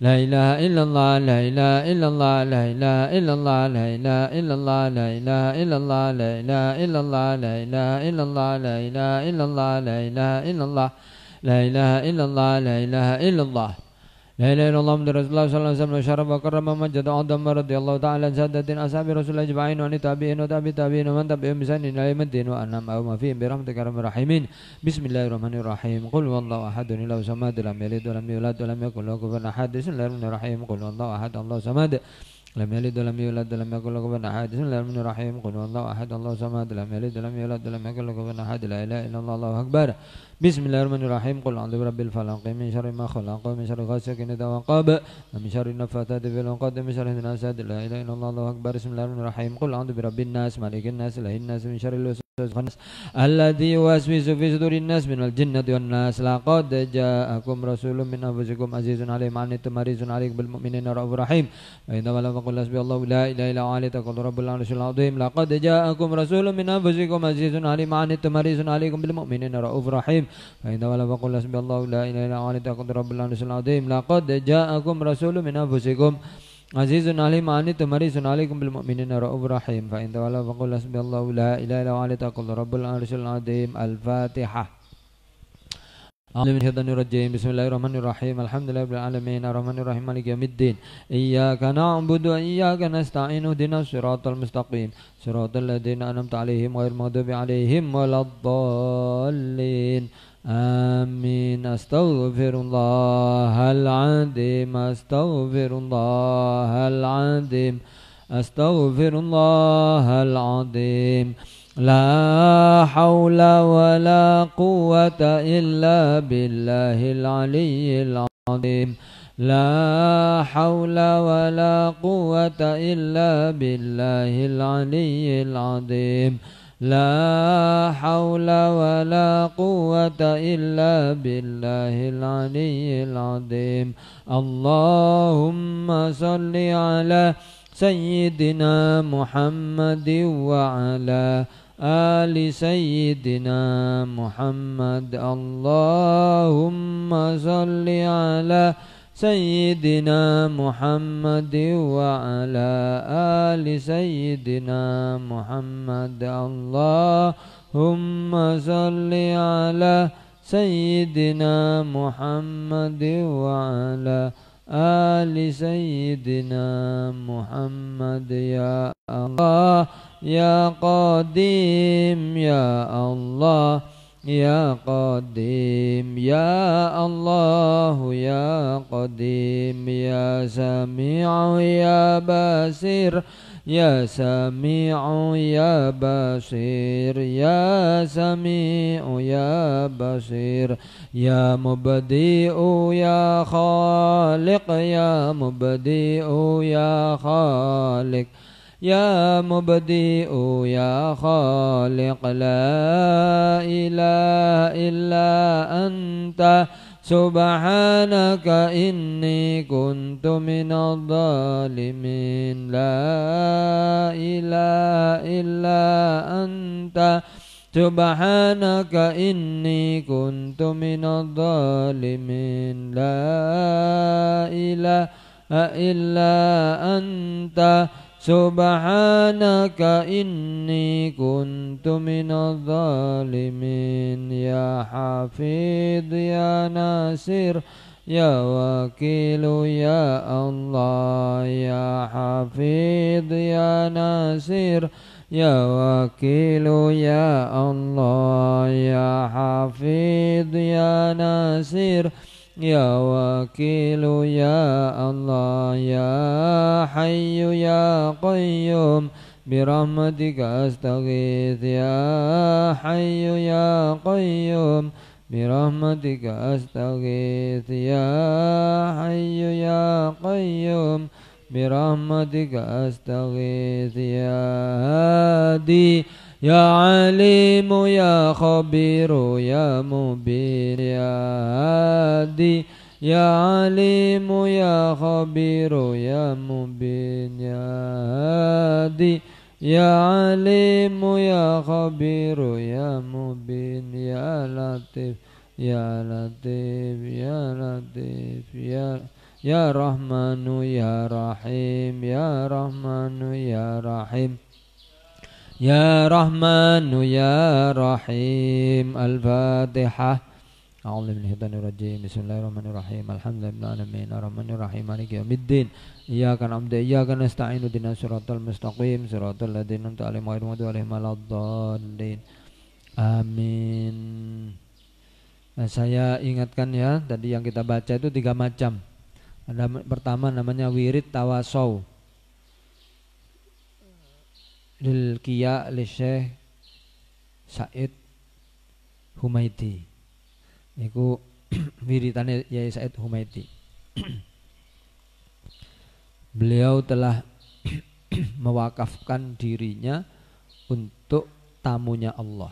لا إله إلا الله لا إله إلا الله لا إله إلا الله لا إله إلا الله لا إله إلا الله لا إله إلا الله لا إله إلا الله لا إله إلا الله لا إله إلا الله لا إله إلا الله لا إله إلا الله لا إله إلا الله محمد رسول الله صلى الله عليه وسلم وشرف وكرم ومجد وعظم رضي الله تعالى عن سادة أصحاب رسول الله أجمعين وعن التابعين وتابع التابعين ومن تبعهم بإحسان إلى يوم الدين وأنعم ما فيهم برحمتك يا أرحم الراحمين بسم الله الرحمن الرحيم قل هو الله أحد الله صمد لم يلد ولم يولد ولم يكن له كفوا أحد بسم الله الرحمن الرحيم قل هو الله أحد الله صمد لم يلد ولم يولد ولم يكن له كفوا أحد بسم الله الرحمن الرحيم قل هو الله أحد الله صمد لم يلد ولم يولد ولم يكن له كفوا أحد لا إله إلا الله الله أكبر بسم الله الرحمن الرحيم قل أعوذ برب الفلق من شر ما خلق ومن شر غاسق إذا وقب ومن شر النفاثات في العقد ومن شر الحاسد لا إله إلا الله الله أكبر بسم الله الرحمن الرحيم قل أعوذ برب الناس مالك الناس إله الناس من شر الوسواس الخناس الذي يوسوس في صدور الناس من الجنة والناس لقد جاءكم رسول من أنفسكم عزيز عليه ما عنتم حريص عليكم بالمؤمنين رؤوف رحيم فإذا ولم فقل حسبي الله لا إله إلا هو عليه توكلت رب العرش العظيم لقد جاءكم رسول من أنفسكم عزيز عليه ما عنتم حريص عليكم بالمؤمنين رؤوف رحيم فإذا ولم فقل حسبي الله لا إله إلا هو عليه توكلت رب العرش العظيم لقد جاءكم رسول من أنفسكم عزيز عليه ما عنتم حريص عليكم بالمؤمنين رؤوف رحيم فإن تولوا فقل حسبي الله لا إله إلا هو عليه توكلت رب العرش العظيم الفاتحة أعوذ من الشيطان الرجيم بسم الله الرحمن الرحيم الحمد لله رب العالمين الرحمن الرحيم مالك يوم الدين إياك نعبد وإياك نستعين اهدنا الصراط المستقيم صراط الذين أنعمت عليهم غير المغضوب عليهم ولا الضالين آمين أستغفر الله العظيم أستغفر الله العظيم أستغفر الله العظيم لا حول ولا قوة إلا بالله العلي العظيم لا حول ولا قوة إلا بالله العلي العظيم لا حول ولا قوة إلا بالله العلي العظيم اللهم صل على سيدنا محمد وعلى آل سيدنا محمد اللهم صل على سيدنا محمد وعلى آل سيدنا محمد اللهم صل على سيدنا محمد وعلى آل سيدنا محمد يا الله يا قديم يا الله يا قديم يا الله يا قديم يا سميع يا بصير يا سميع يا بصير يا سميع يا بصير يا مبدئ يا خالق يا مبدئ يا خالق يا مبدئ يا خالق لا إله إلا أنت سبحانك إني كنت من الظالمين لا إله إلا أنت سبحانك إني كنت من الظالمين لا إله إلا أنت سبحانك إني كنت من الظالمين يا حفيظ يا ناصر يا وكيل يا الله يا حفيظ يا ناصر يا وكيل يا الله يا حفيظ يا ناصر يا وكيل يا الله يا حي يا قيوم برحمتك أستغيث يا حي يا قيوم برحمتك أستغيث يا حي يا قيوم برحمتك أستغيث يا هادي يا عليم يا خبير يا مبين يا هادي يا عليم يا خبير يا مبين يا هادي يا عليم يا خبير يا مبين يا لطيف يا لطيف يا لطيف Ya Rahmanu Ya Rahim, Ya Rahmanu Ya Rahim, Ya Rahmanu Ya Rahim. Al-Fatihah. A'udzu billahi minasyaitonir rajim. Bismillahirrahmanirrahim. Alhamdulillahil alamin. Arrahmanir rahim. Maliki yaumiddin. Iyyaka na'budu wa iyyaka nasta'in. Ihdinas siratal mustaqim. Siratal ladzina an'amta 'alaihim ghairil maghdubi 'alaihim waladdallin. Amin. Nah, saya ingatkan ya, tadi yang kita baca itu 3 macam. Ada pertama namanya wirid tawasau. Lil Kiya li Syekh Said Humaidi. Iku wiridane Yai Said Humaidi. Beliau telah mewakafkan dirinya untuk tamunya Allah,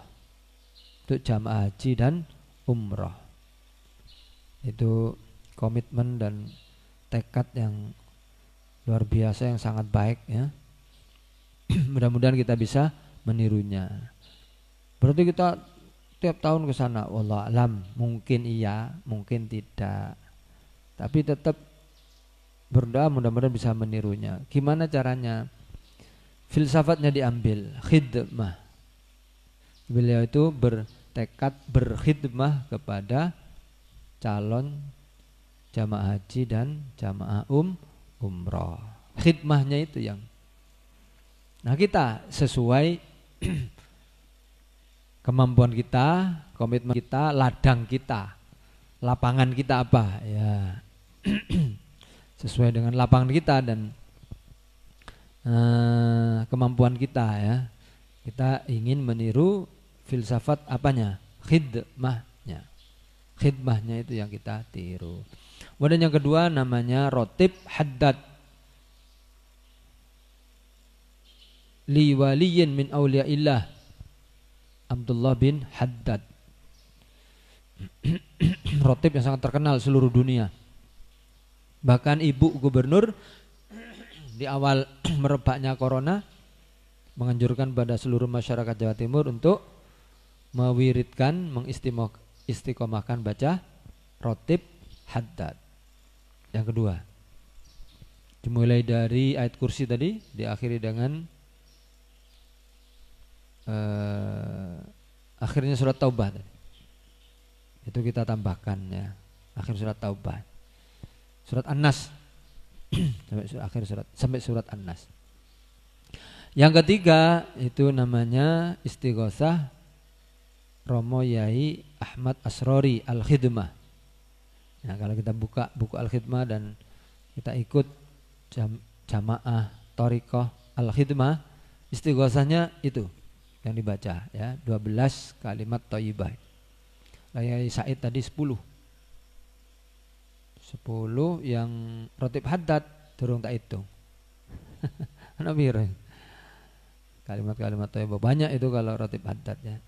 untuk jamaah haji dan umrah. Itu komitmen dan tekad yang luar biasa, yang sangat baik ya. Mudah-mudahan kita bisa menirunya. Berarti kita tiap tahun ke sana, wallah alam, mungkin iya, mungkin tidak. Tapi tetap berdoa mudah-mudahan bisa menirunya. Gimana caranya? Filsafatnya diambil, khidmah. Beliau itu bertekad berkhidmah kepada calon jamaah haji dan jamaah umrah. Khidmahnya itu yang. Nah, kita sesuai kemampuan kita, komitmen kita, ladang kita, lapangan kita apa ya. Sesuai dengan lapangan kita dan kemampuan kita ya. Kita ingin meniru filsafat apanya? Khidmahnya. Khidmahnya itu yang kita tiru. Kemudian yang kedua namanya rotib haddad. Li waliyin min awliyaillah Abdullah bin Haddad. Rotib yang sangat terkenal seluruh dunia. Bahkan ibu gubernur di awal merebaknya corona menganjurkan pada seluruh masyarakat Jawa Timur untuk mewiridkan, mengistiqomahkan baca rotib Haddad. Yang kedua, dimulai dari ayat kursi tadi, diakhiri dengan akhirnya surat Taubah tadi. Itu kita tambahkan ya, akhir surat Taubah, surat An-Nas sampai surat An-Nas. Yang ketiga itu namanya Istighosah Romo Yai Ahmad Asrori Al-Khidmah. Nah, kalau kita buka buku Al-Khidmah dan kita ikut jamaah Thariqah Al-Khidmah, istighosahnya itu yang dibaca ya, 12 kalimat thayyibah. Yai Said tadi 10 yang rotib Haddad durung tak hitung. Kalimat-kalimat thayyibah banyak itu kalau rotib Haddad ya.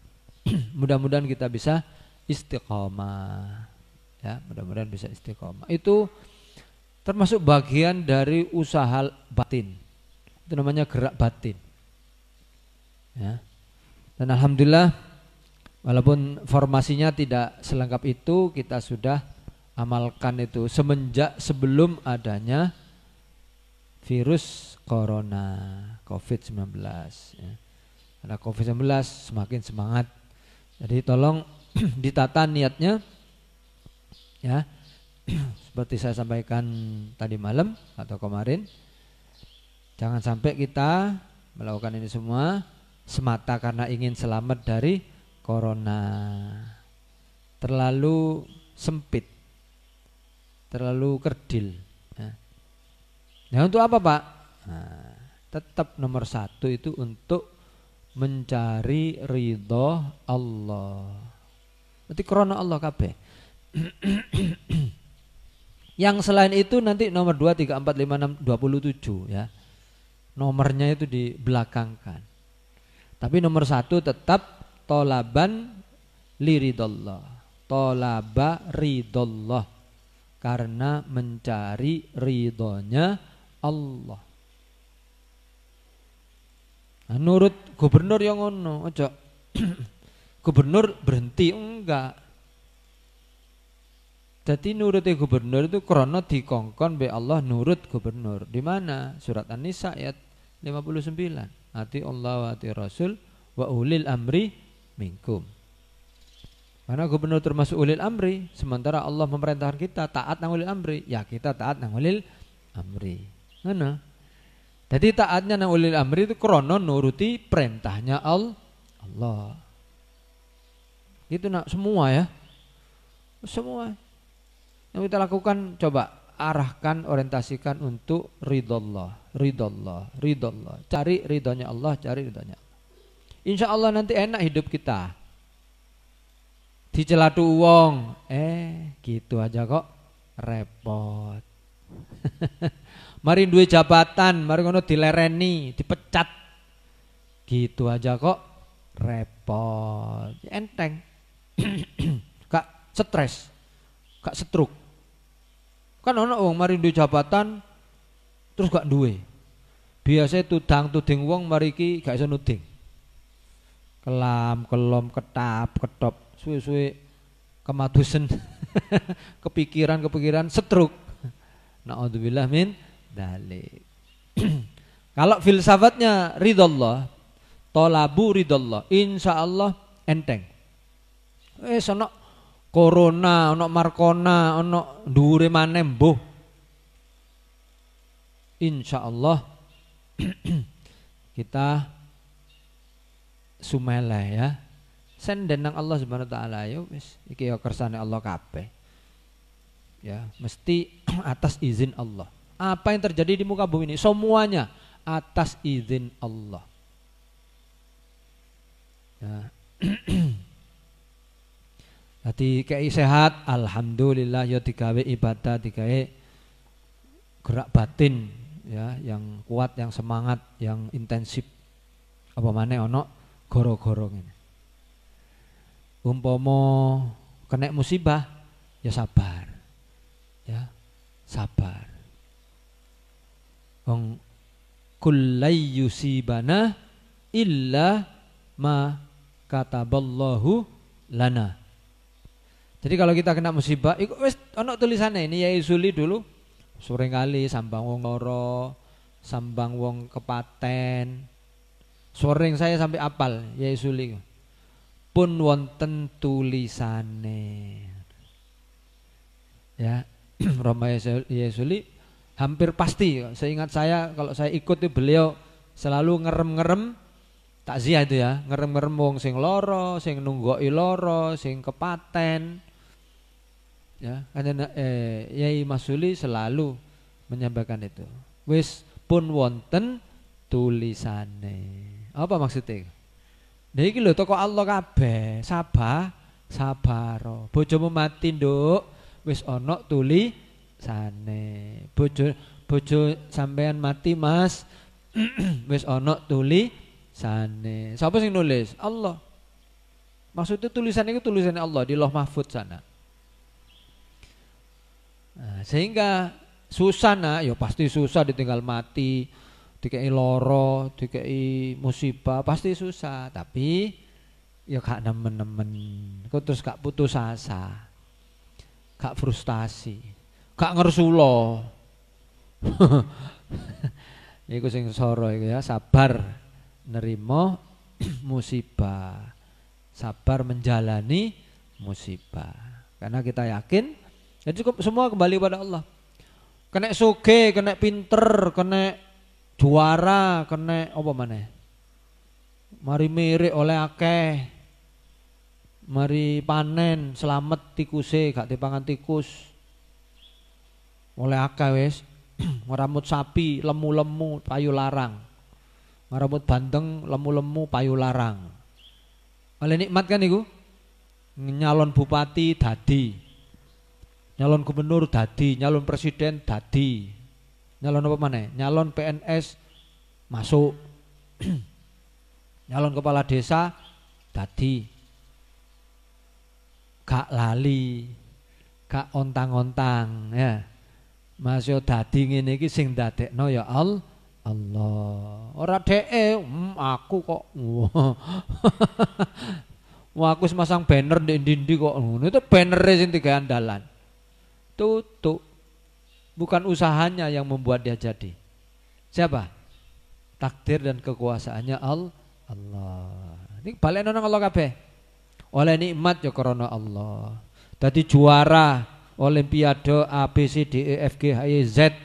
Mudah-mudahan kita bisa istiqomah ya, mudah-mudahan bisa istiqomah. Itu termasuk bagian dari usaha batin. Itu namanya gerak batin ya. Dan alhamdulillah walaupun formasinya tidak selengkap itu, kita sudah amalkan itu semenjak sebelum adanya virus corona COVID-19 ya. Karena COVID-19 semakin semangat. Jadi tolong ditata niatnya ya. Seperti saya sampaikan tadi malam atau kemarin, jangan sampai kita melakukan ini semua semata karena ingin selamat dari corona. Terlalu sempit, terlalu kerdil ya. Nah, untuk apa Pak? Nah, tetap nomor 1 itu untuk mencari ridho Allah. Berarti krona Allah kabeh. Yang selain itu nanti nomor 2, 3, 4, 5, 6, 27 ya. Nomornya itu dibelakangkan. Tapi nomor 1 tetap tolaban liridallah. Tolaba ridallah. Karena mencari ridhonya Allah. Nah, nurut gubernur yang ngono, ojo. Gubernur berhenti enggak. Jadi nuruti gubernur itu krono dikongkon be Allah nurut gubernur. Di mana? Surat An-Nisa ayat 59. Ati Allah wa ati Rasul wa ulil amri minkum. Karena gubernur termasuk ulil amri, sementara Allah memerintahkan kita taat nang ulil amri, ya kita taat nang ulil amri. Mana? Jadi taatnya nang ulil amri itu krono nuruti perintahnya Allah. Itu nak semua ya. Semua yang kita lakukan coba arahkan, orientasikan untuk ridhollah. Cari ridhonya Allah, cari ridhonya Allah. Insya Allah nanti enak hidup kita. Dicelatu wong, gitu aja kok repot. Mari duwe jabatan, mari ngono dilereni, dipecat. Gitu aja kok repot. Enteng. Kak stres, kak stroke. Kan ono wong mari duwe jabatan terus gak duwe. Biasanya tuding wong mari iki gak iso nuding. Kelam, kelom, ketop, suwe-suwe kemadusen. kepikiran stroke. Na'udzubillah min dzalik. Kalau filsafatnya ridhollah, tolabu ridhollah, insyaallah enteng. Ono corona, ono markona, ono dhuwure maneh mbuh. Insyaallah kita sumela ya. Senden nang Allah Subhanahu wa taala ya wis iki ya kersane Allah kabeh. Ya, mesti atas izin Allah. Apa yang terjadi di muka bumi ini semuanya atas izin Allah. Ya. Jadi kayak sehat, alhamdulillah ya digawe ibadah, digawe gerak batin ya yang kuat, yang semangat, yang intensif. Apa maneh ono goro-goro ngene. Umpama kena musibah ya sabar. Ya, sabar. Wong kullai yusibana illa ma kataballahu lana. Jadi kalau kita kena musibah, iku wis ono tulisannya ini ya Isuli dulu sore kali sambang wong loro, sambang wong kepaten. Sore saya sampai apal ya Isuli. Pun wonten tulisane. Ya, Roma Yesuli hampir pasti. Seingat saya kalau saya ikut itu beliau selalu ngerem-ngerem takziah itu ya, ngerem-ngerem wong sing loro, sing nunggoki loro, sing kepaten. Ya, karena Yai Masuli selalu menyampaikan itu. Wis pun wonten tulisane. Apa maksudnya? Nah iki lho toko Allah kabeh, sabar. Bojomu mati, Nduk. Wis ana tulisane. Bojo sampean mati, Mas. Wis ana tulisane. Sapa sing nulis? Allah. Maksudnya tulisan itu tulisannya Allah di Lauh Mahfuz sana. Nah, sehingga susah ya pasti susah ditinggal mati, dikei loro, dikei musibah, pasti susah. Tapi ya gak nemen-nemen, kok terus gak putus asa, gak frustasi, gak ngersulo. Iku sing soro iku ya, sabar nerima musibah, sabar menjalani musibah. Karena kita yakin ya cukup semua kembali pada Allah. Kena soge, kena pinter, kena juara, kena apa maneh? Mari mirip oleh akeh. Mari panen, selamat tikuse, gak dipangan tikus. Oleh akeh wis. Ngeramut sapi, lemu-lemu, payu larang. Ngeramut bandeng, lemu-lemu, payu larang. Oleh nikmat kan iku? Nyalon bupati dadi. Nyalon gubernur dadi, nyalon presiden dadi. Nyalon apa maneh? Nyalon PNS masuk. Nyalon kepala desa dadi. Gak lali, gak ontang-ontang ya. Mas yo dadi ngene iki sing dadekno ya Allah. Ora dheke, aku kok. Wah, aku masang banner di ndi kok ngono. Itu bannere sing tiga andalan. Tutup. Bukan usahanya yang membuat dia jadi. Siapa? Takdir dan kekuasaannya Allah. Ini balik nang Allah kabeh. Oleh nikmat ya karena Allah. Dadi juara Olimpiade A B C D E F G H I Z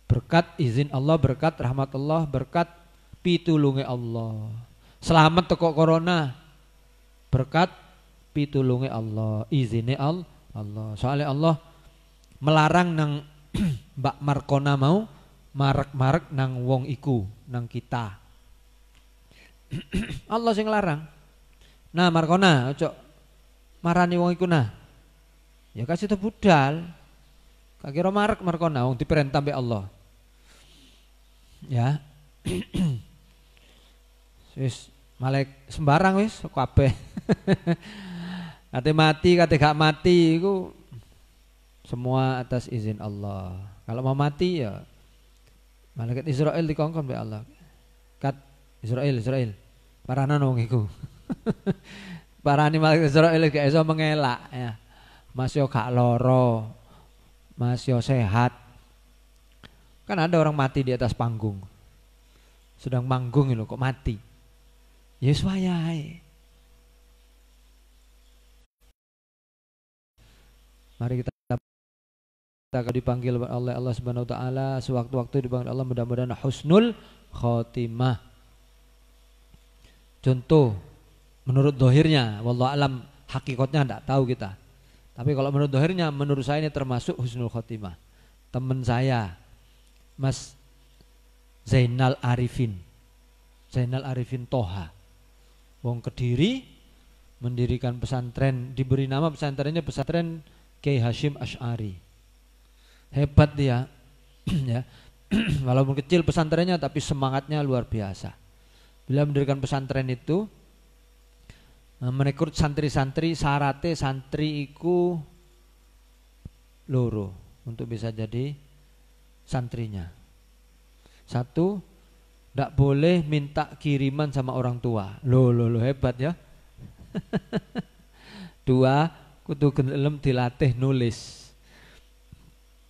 berkat izin Allah, berkat rahmat Allah, berkat pitulunge Allah. Selamat teko corona berkat pitulunge Allah, izine Allah. Soalnya Allah melarang nang Mbak Markona mau marek-marek nang wong iku, nang kita. Allah sing larang. Nah, Markona ojo marani wong iku nah. Ya kasih te budal. Kak kira Markona wong diperintah mbek Allah. Ya. Wis malek sembarang wis kabeh. Kate mati, kate gak mati iku semua atas izin Allah. Kalau mau mati ya malaikat Israel dikongkon mbek Allah. Kat Israel. Parana wong iku. Parani malaikat Israel gak iso mengelak ya. Mas yo gak loro. Mas yo sehat. Kan ada orang mati di atas panggung. Sedang manggung lho kok mati. Yes wayahe. Mari kita dipanggil oleh Allah Subhanahu wa taala, sewaktu-waktu dipanggil Allah, mudah-mudahan husnul khotimah. Contoh menurut dohirnya, wallahu alam hakikatnya tidak tahu kita. Tapi kalau menurut dohirnya, menurut saya ini termasuk husnul khotimah. Teman saya Mas Zainal Arifin Toha, wong Kediri, mendirikan pesantren, diberi nama pesantrennya pesantren Kiai Hasyim Asy'ari. Hebat dia, ya. Walaupun kecil pesantrennya, tapi semangatnya luar biasa. Bila mendirikan pesantren itu, merekrut santri-santri, syaratnya santri iku loro untuk bisa jadi santrinya. Satu, tidak boleh minta kiriman sama orang tua. Loh hebat ya. Dua, kudu gelem dilatih nulis.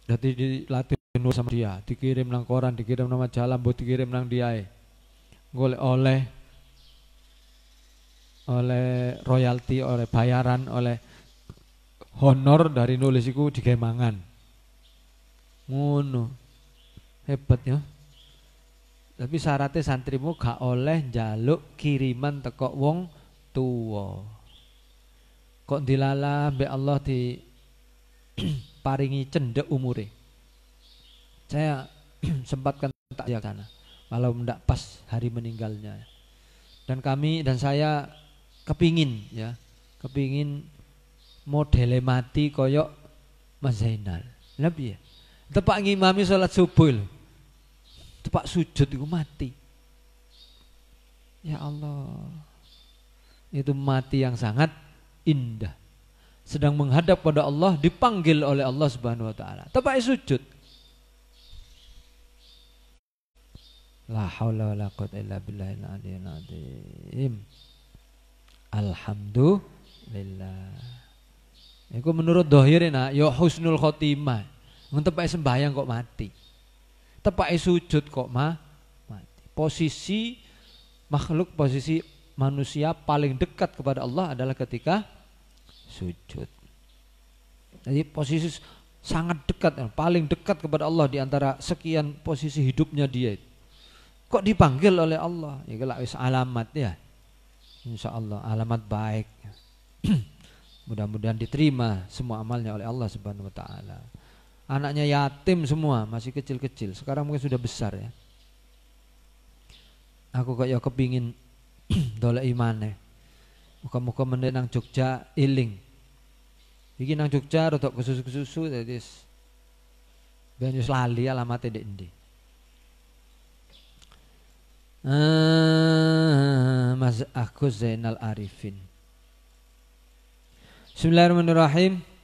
Jadi dilatih nulis sama dia, dikirim nang koran, dikirim nang majalah, mbok dikirim nang diae. Golek oleh royalti, oleh bayaran, oleh honor dari nulis iku digawe mangan. Ngono. Hebat ya. Tapi syaratnya santrimu gak oleh njaluk kiriman teko wong tuwa. Kok dilala mbek Allah di paringi cendek umure. Saya sempatkan tak ya sana, kalau ndak pas hari meninggalnya. Dan kami dan saya kepingin modele mati koyok Mas Zainal. Lebih ya. Tepak ngimami sholat subuh lho. Tepak sujud itu mati. Ya Allah. Itu mati yang sangat indah. Sedang menghadap pada Allah, dipanggil oleh Allah Subhanahu wa taala. Tepak sujud. La haula wala quwwata illa billahil aliyyil azim. Alhamdulillah. Iku menurut dohirina ya husnul khotimah. Tepak sembahyang kok mati. Tepak sujud kok mati. Posisi makhluk, posisi manusia paling dekat kepada Allah adalah ketika sujud. Jadi posisi sangat dekat, paling dekat kepada Allah di antara sekian posisi hidupnya dia. Kok dipanggil oleh Allah? Ya kelak wis alamat ya. Insyaallah alamat baik. Mudah-mudahan diterima semua amalnya oleh Allah Subhanahu wa taala. Anaknya yatim semua, masih kecil-kecil. Sekarang mungkin sudah besar ya. Aku kok ya kepingin dolek imane. Muka-muka meneh nang Jogja iling. Iki nang Jogja rodok kesusu-kesusu dadi ben wis lali alamate ndek endi. Mas Agus Zainal Arifin. Bismillahirrahmanirrahim.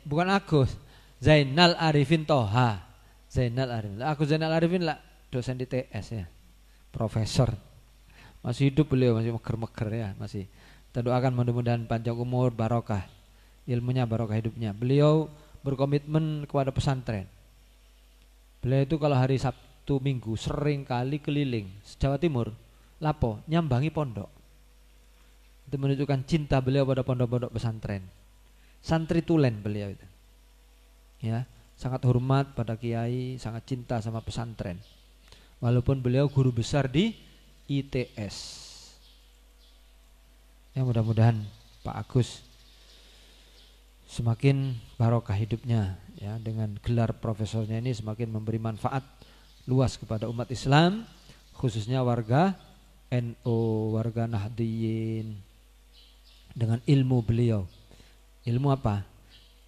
Bukan Agus, Zainal Arifin Toha. Zainal Arifin. Agus Zainal Arifin lah dosen di TS ya. Profesor. Masih hidup beliau, masih meger-meger ya, masih Kita doakan mudah-mudahan panjang umur, barokah ilmunya, barokah hidupnya. Beliau berkomitmen kepada pesantren. Beliau itu kalau hari Sabtu Minggu sering kali keliling Jawa Timur, lapo nyambangi pondok. Itu menunjukkan cinta beliau pada pondok-pondok pesantren. Santri tulen beliau itu. Ya, sangat hormat pada kiai, sangat cinta sama pesantren. Walaupun beliau guru besar di ITS. Ya, mudah-mudahan Pak Agus semakin barokah hidupnya, ya, dengan gelar profesornya ini semakin memberi manfaat luas kepada umat Islam, khususnya warga NU, warga Nahdliyin, dengan ilmu beliau. Ilmu apa?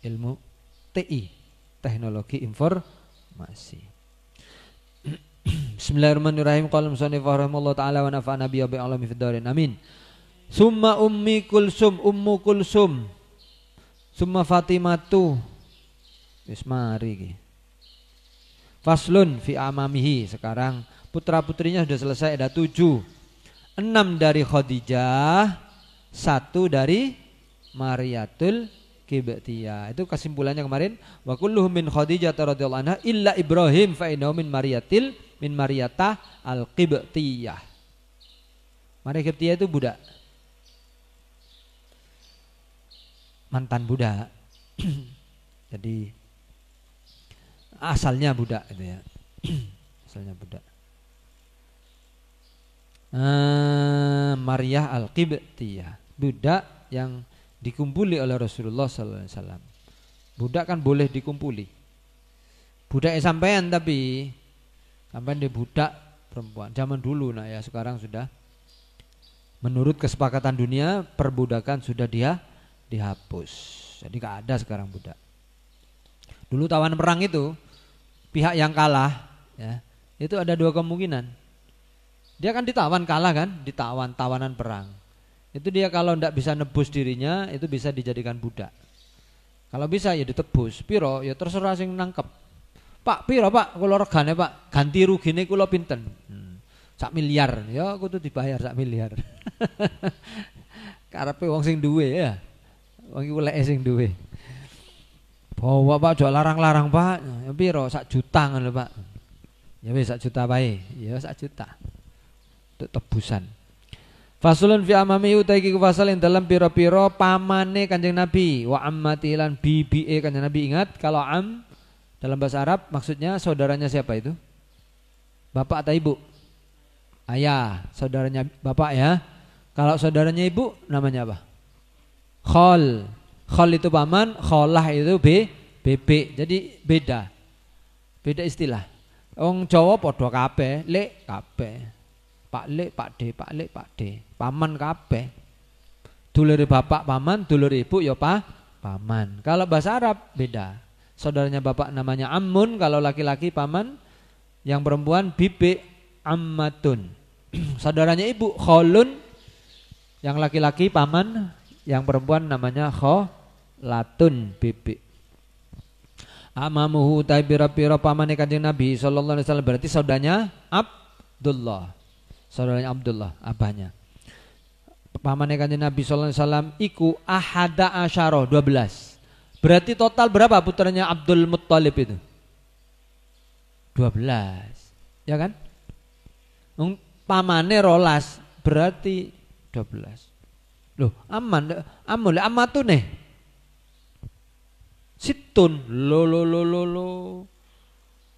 Ilmu TI, teknologi informasi. Bismillahirrahmanirrahim. Qala musannif rahimallahu taala wa nafa'ana bi alami fid darin. Amin. Summa ummi kulsum, ummu kulsum. Summa Fatimatu. Wis mari iki. Faslun fi amamihi. Sekarang putra-putrinya sudah selesai, ada 7. 6 dari Khadijah, 1 dari Mariatul Qibtiyah. Itu kesimpulannya kemarin. Wa kulluhum min Khadijah radhiyallahu anha illa Ibrahim fa innahu min Mariyata al-Qibtiyah. Maria Qibtiyah itu budak. Mantan budak. Jadi asalnya budak itu ya. Asalnya budak. Maria al-Qibtiyah, budak yang dikumpuli oleh Rasulullah sallallahu alaihi wasallam. Budak kan boleh dikumpuli. Budak sampean tapi sampean di budak perempuan. Zaman dulu nah ya, sekarang sudah menurut kesepakatan dunia perbudakan sudah dihapus. Jadi gak ada sekarang budak. Dulu tawan perang itu pihak yang kalah ya, itu ada 2 kemungkinan. Dia kan ditawan, kalah kan, tawanan perang. Itu dia kalau tidak bisa nebus dirinya, itu bisa dijadikan budak. Kalau bisa ya ditebus. Piro ya terserah sing nangkep. Pak piro Pak, kula regane Pak, ganti rugine kula pinten? 1 miliar. Ya aku tuh dibayar 1 miliar. Karepe wong sing duwe ya. Wong iku leke sing duwe. Bawa Pak, aja larang-larang Pak. Ya piro 1 juta ngono Pak. Ya wis 1 juta bae. Ya 1 juta. Untuk tebusan. Fasulun fi amami utai ki fasal yang dalam piro-piro pamane Kanjeng Nabi wa ammati lan bibi'e Kanjeng Nabi. Ingat kalau am dalam bahasa Arab maksudnya saudaranya siapa itu? Bapak atau ibu? Ayah, saudaranya bapak ya. Kalau saudaranya ibu namanya apa? Khol. Khol itu paman, kholah itu bebek. Jadi beda. Beda istilah. Wong Jawa padha kabeh, lek kabeh. Pak Lek, Pak D, Pak Lek, Pak D. Paman kabeh. Dulure bapak paman, dulur ibu ya paman. Kalau bahasa Arab beda. Saudaranya bapak namanya ammun, kalau laki-laki paman, yang perempuan bibi ammatun. Saudaranya ibu kholun, yang laki-laki paman, yang perempuan namanya kholatun, bibi. Amamuhu taibira-pira pamane Kanjeng Nabi sallallahu alaihi wasallam, berarti saudaranya Abdullah. Saudaranya Abdullah, abahnya. Pamannya Kanjeng Nabi sallallahu alaihi wasallam iku ahada asyara 12. Berarti total berapa putranya Abdul Muttalib itu? 12. Ya kan? Pamane rolas berarti 12. Loh, amatun nih. Situn. Lo.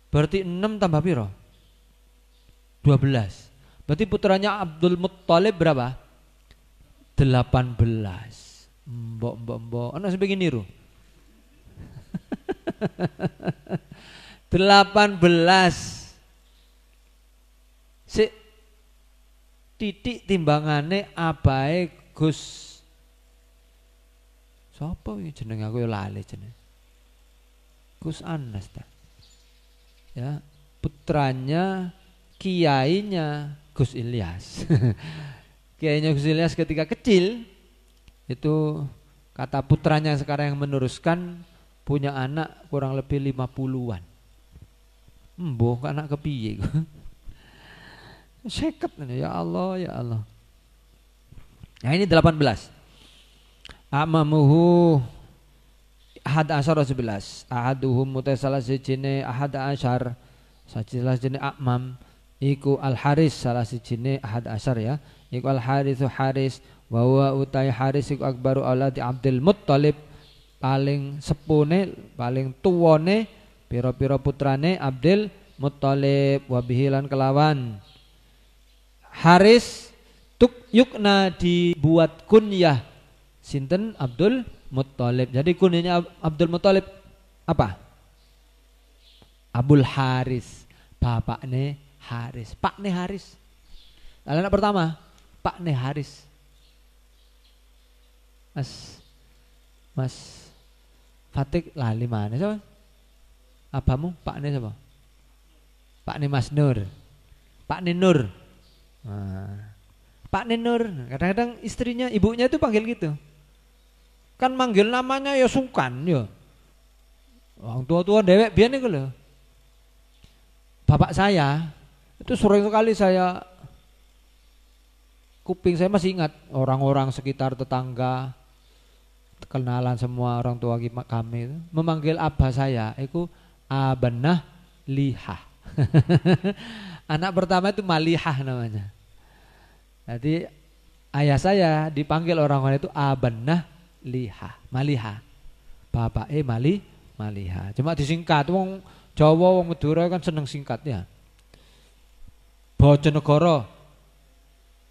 Berarti 6 tambah piro? 12. Berarti putranya Abdul Muttalib berapa? 18. Mbok. Ana sing pengen niru. 18. Sik titik timbangane abahe Gus. Sapa iki jenenge aku ya lali jenenge. Gus Anas ta. Ya, putranya kiainya Gus Ilyas. Kiainya Gus Ilyas ketika kecil itu kata putranya sekarang yang meneruskan punya anak kurang lebih 50-an. Mbok anak kepiye? Seket ya Allah ya Allah. Nah ini 18. Amamuhu ahad asyar 11. Ahaduhum mutasalah sijine ahad asyar. Salah sijine akmam iku Al Haris salah sijine ahad asyar ya. Iku Al Haritsu Haris wa huwa utai Haris iku akbaru auladi Abdul Muttalib, paling sepune paling tuwane pira-pira putrane Abdul Muttalib wa bihilan kelawan Haris tuk yukna dibuat kunyah sinten Abdul Muttalib. Jadi kunyahnya Abdul Muttalib apa? Abul Haris, bapakne Haris, pakne Haris. Anak pertama, pakne Haris. Mas Fatik lali mana siapa? Abamu pakne siapa? Pakne Mas Nur. Pakne Nur. Nah, Pakne Nur. Kadang-kadang istrinya, ibunya itu panggil gitu. Kan manggil namanya ya sungkan ya. Orang tua-tua dewek biyen iku lho. Bapak saya itu sering sekali kuping saya masih ingat orang-orang sekitar tetangga, kenalan semua orang tua kami itu memanggil abah saya itu Abanah Lihah. Anak pertama itu Malihah namanya. Jadi ayah saya dipanggil orang-orang itu Abanah Lihah, Malihah. Bapak Malihah. Cuma disingkat, wong Jawa wong Madura kan seneng singkatnya. Bojonegoro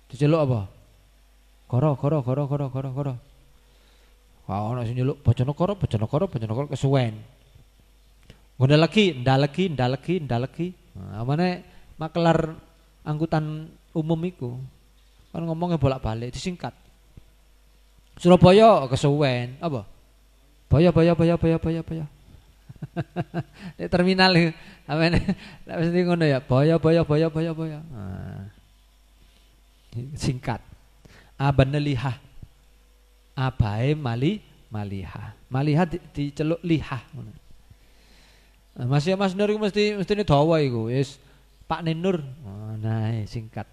diceluk apa? Koro. Wah, ono sing nyeluk Bojonegoro kesuwen. Ndaleki. Nah, amane makelar angkutan umum iku kan ngomongnya bolak-balik disingkat. Surabaya kesuwen apa? Baya. Di terminal amene lek mesti ngono ya. Baya. Nah, singkat. Abanah Lihah. Abahe Malihah. Malihah diceluk Lihah ngono. Mas Nur iku mestine dawa iku wis Pak Nur. Oh, nah, singkat.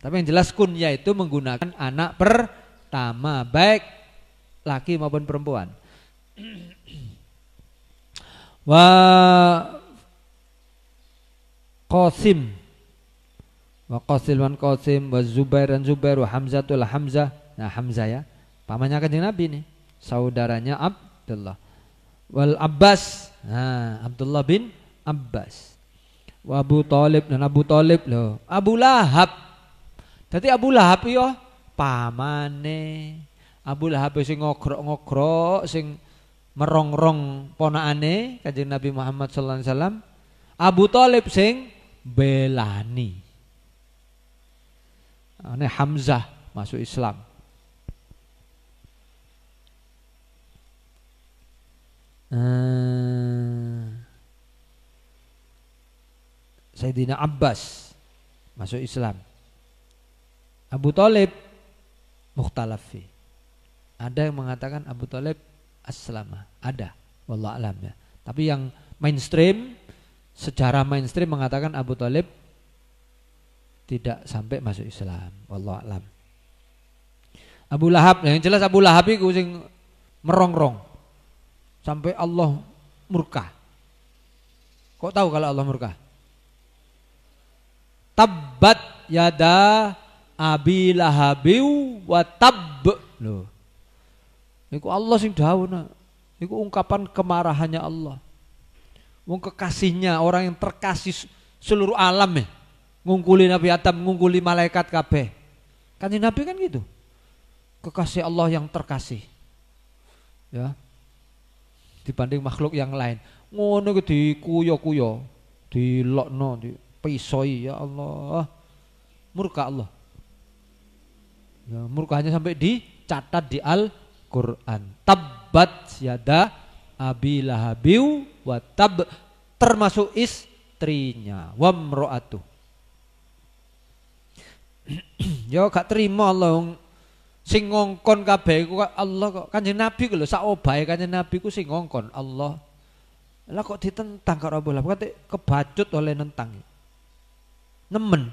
Tapi yang jelas kunyah itu menggunakan anak pertama baik laki maupun perempuan. Wa Qasim wa Qasim wa Zubair wa Hamzatul Hamzah. Nah, Hamzah ya, pamannya Kanjeng Nabi nih, saudaranya Abdullah. Wal Abbas, nah Abdullah bin Abbas. Wa Abu Thalib dan Abu Thalib loh. Abu Lahab. Jadi Abu Lahab yo pamane. Abu Lahab sing ngogrok-ngogrok sing merongrong ponakane Kanjeng Nabi Muhammad sallallahu alaihi wasallam. Abu Thalib sing belani. Ane Hamzah masuk Islam. Sayyidina Abbas masuk Islam. Abu Thalib mukhtalafi. Ada yang mengatakan Abu Thalib aslama, ada, wallahu alam ya. Tapi yang mainstream, sejarah mainstream mengatakan Abu Thalib tidak sampai masuk Islam, wallahu alam. Abu Lahab, yang jelas Abu Lahab itu sing merongrong sampai Allah murka. Kok tahu kalau Allah murka? Tabbat yada Abi Lahabiu wa tab. Loh. Iku Allah sing dawuh. Iku ungkapan kemarahannya Allah. Wong kekasihnya, orang yang terkasih seluruh alam ya. Ngungkuli Nabi Adam, ngungkuli malaikat kabeh. Kanjeng Nabi kan gitu. Kekasih Allah yang terkasih. Ya. Dibanding makhluk yang lain. Ngono ku dikuyo-kuyo, dilokno, dipisoi, ya Allah. Murka Allah. Ya, murkanya sampai dicatat di Al-Qur'an. Tabbat yada Abi Lahabiu wa tab, termasuk istrinya, wa mro'atuh. Ya gak terima Allah sing ngongkon kabeh iku Allah kok. Kanjeng Nabi ku lho sak obahe Kanjeng Nabi ku sing ngongkon Allah. Lah kok ditentang karo Abu Lahab, kate kebacut oleh nentang. Nemen.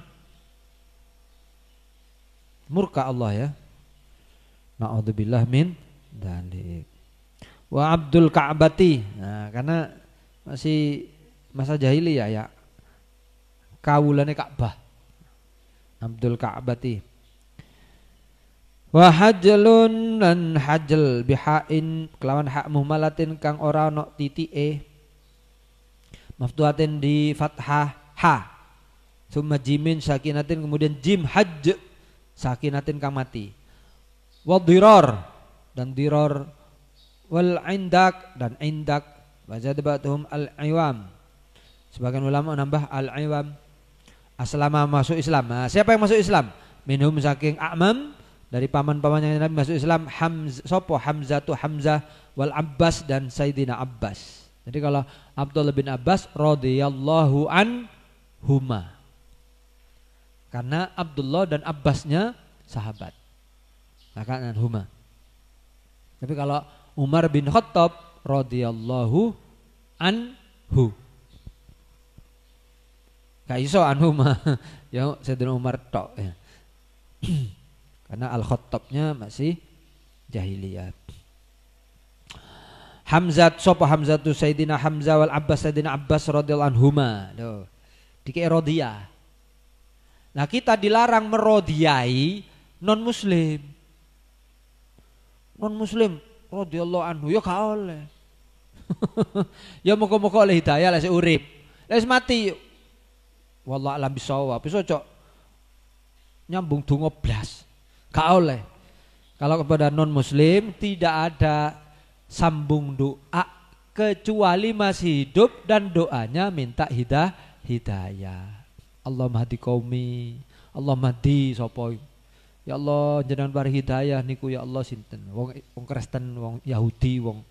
Murka Allah ya. Na'udzubillah min dzalik. Wa Abdul Ka'bati. Nah, karena masih masa jahiliyah ya. Kawulane Ka'bah. Abdul Ka'bati. Wa hajlun lan hajl bihain kelawan hak muhmalatin kang ora ono titike. Maftuhatin di fathah ha. Summa jimin sakinatin kemudian jim hajj sakinatin kang mati. Wa dirar dan dirar wal indak dan indak baca ba'dhum al-iwam. Sebagian ulama nambah al-iwam. Aslama masuk Islam. Nah, siapa yang masuk Islam? Minhum saking A'mam dari paman-pamannya Nabi masuk Islam. Hamzah tu Hamzah wal Abbas dan Sayyidina Abbas. Jadi kalau Abdullah bin Abbas radhiyallahu anhuma. Karena Abdullah dan Abbasnya sahabat. Maka anhuma. Tapi kalau Umar bin Khattab radhiyallahu anhu. Gak iso anhuma. Ya Sayyidina Umar tok ya. Karena Al-Khattabnya masih jahiliyah. Hamzah sapa Hamzah tu Sayyidina Hamzah wal Abbas Sayyidina Abbas radhiyallahu anhuma. Loh. Dikek radhiyah. Nah, kita dilarang merodiyai non muslim. Non muslim radhiyallahu anhu ya gak oleh. Ya muga-muga oleh hidayah lek urip. Lek mati wallah alam bisawab. Iso cok nyambung donga blas. Gak oleh. Kalau kepada non muslim tidak ada sambung doa kecuali masih hidup dan doanya minta hidayah. Allahumma hadi qaumi, Allahumma hadi sapa. Ya Allah jenengan paring hidayah niku ya Allah sinten. Wong Kristen, wong Yahudi, wong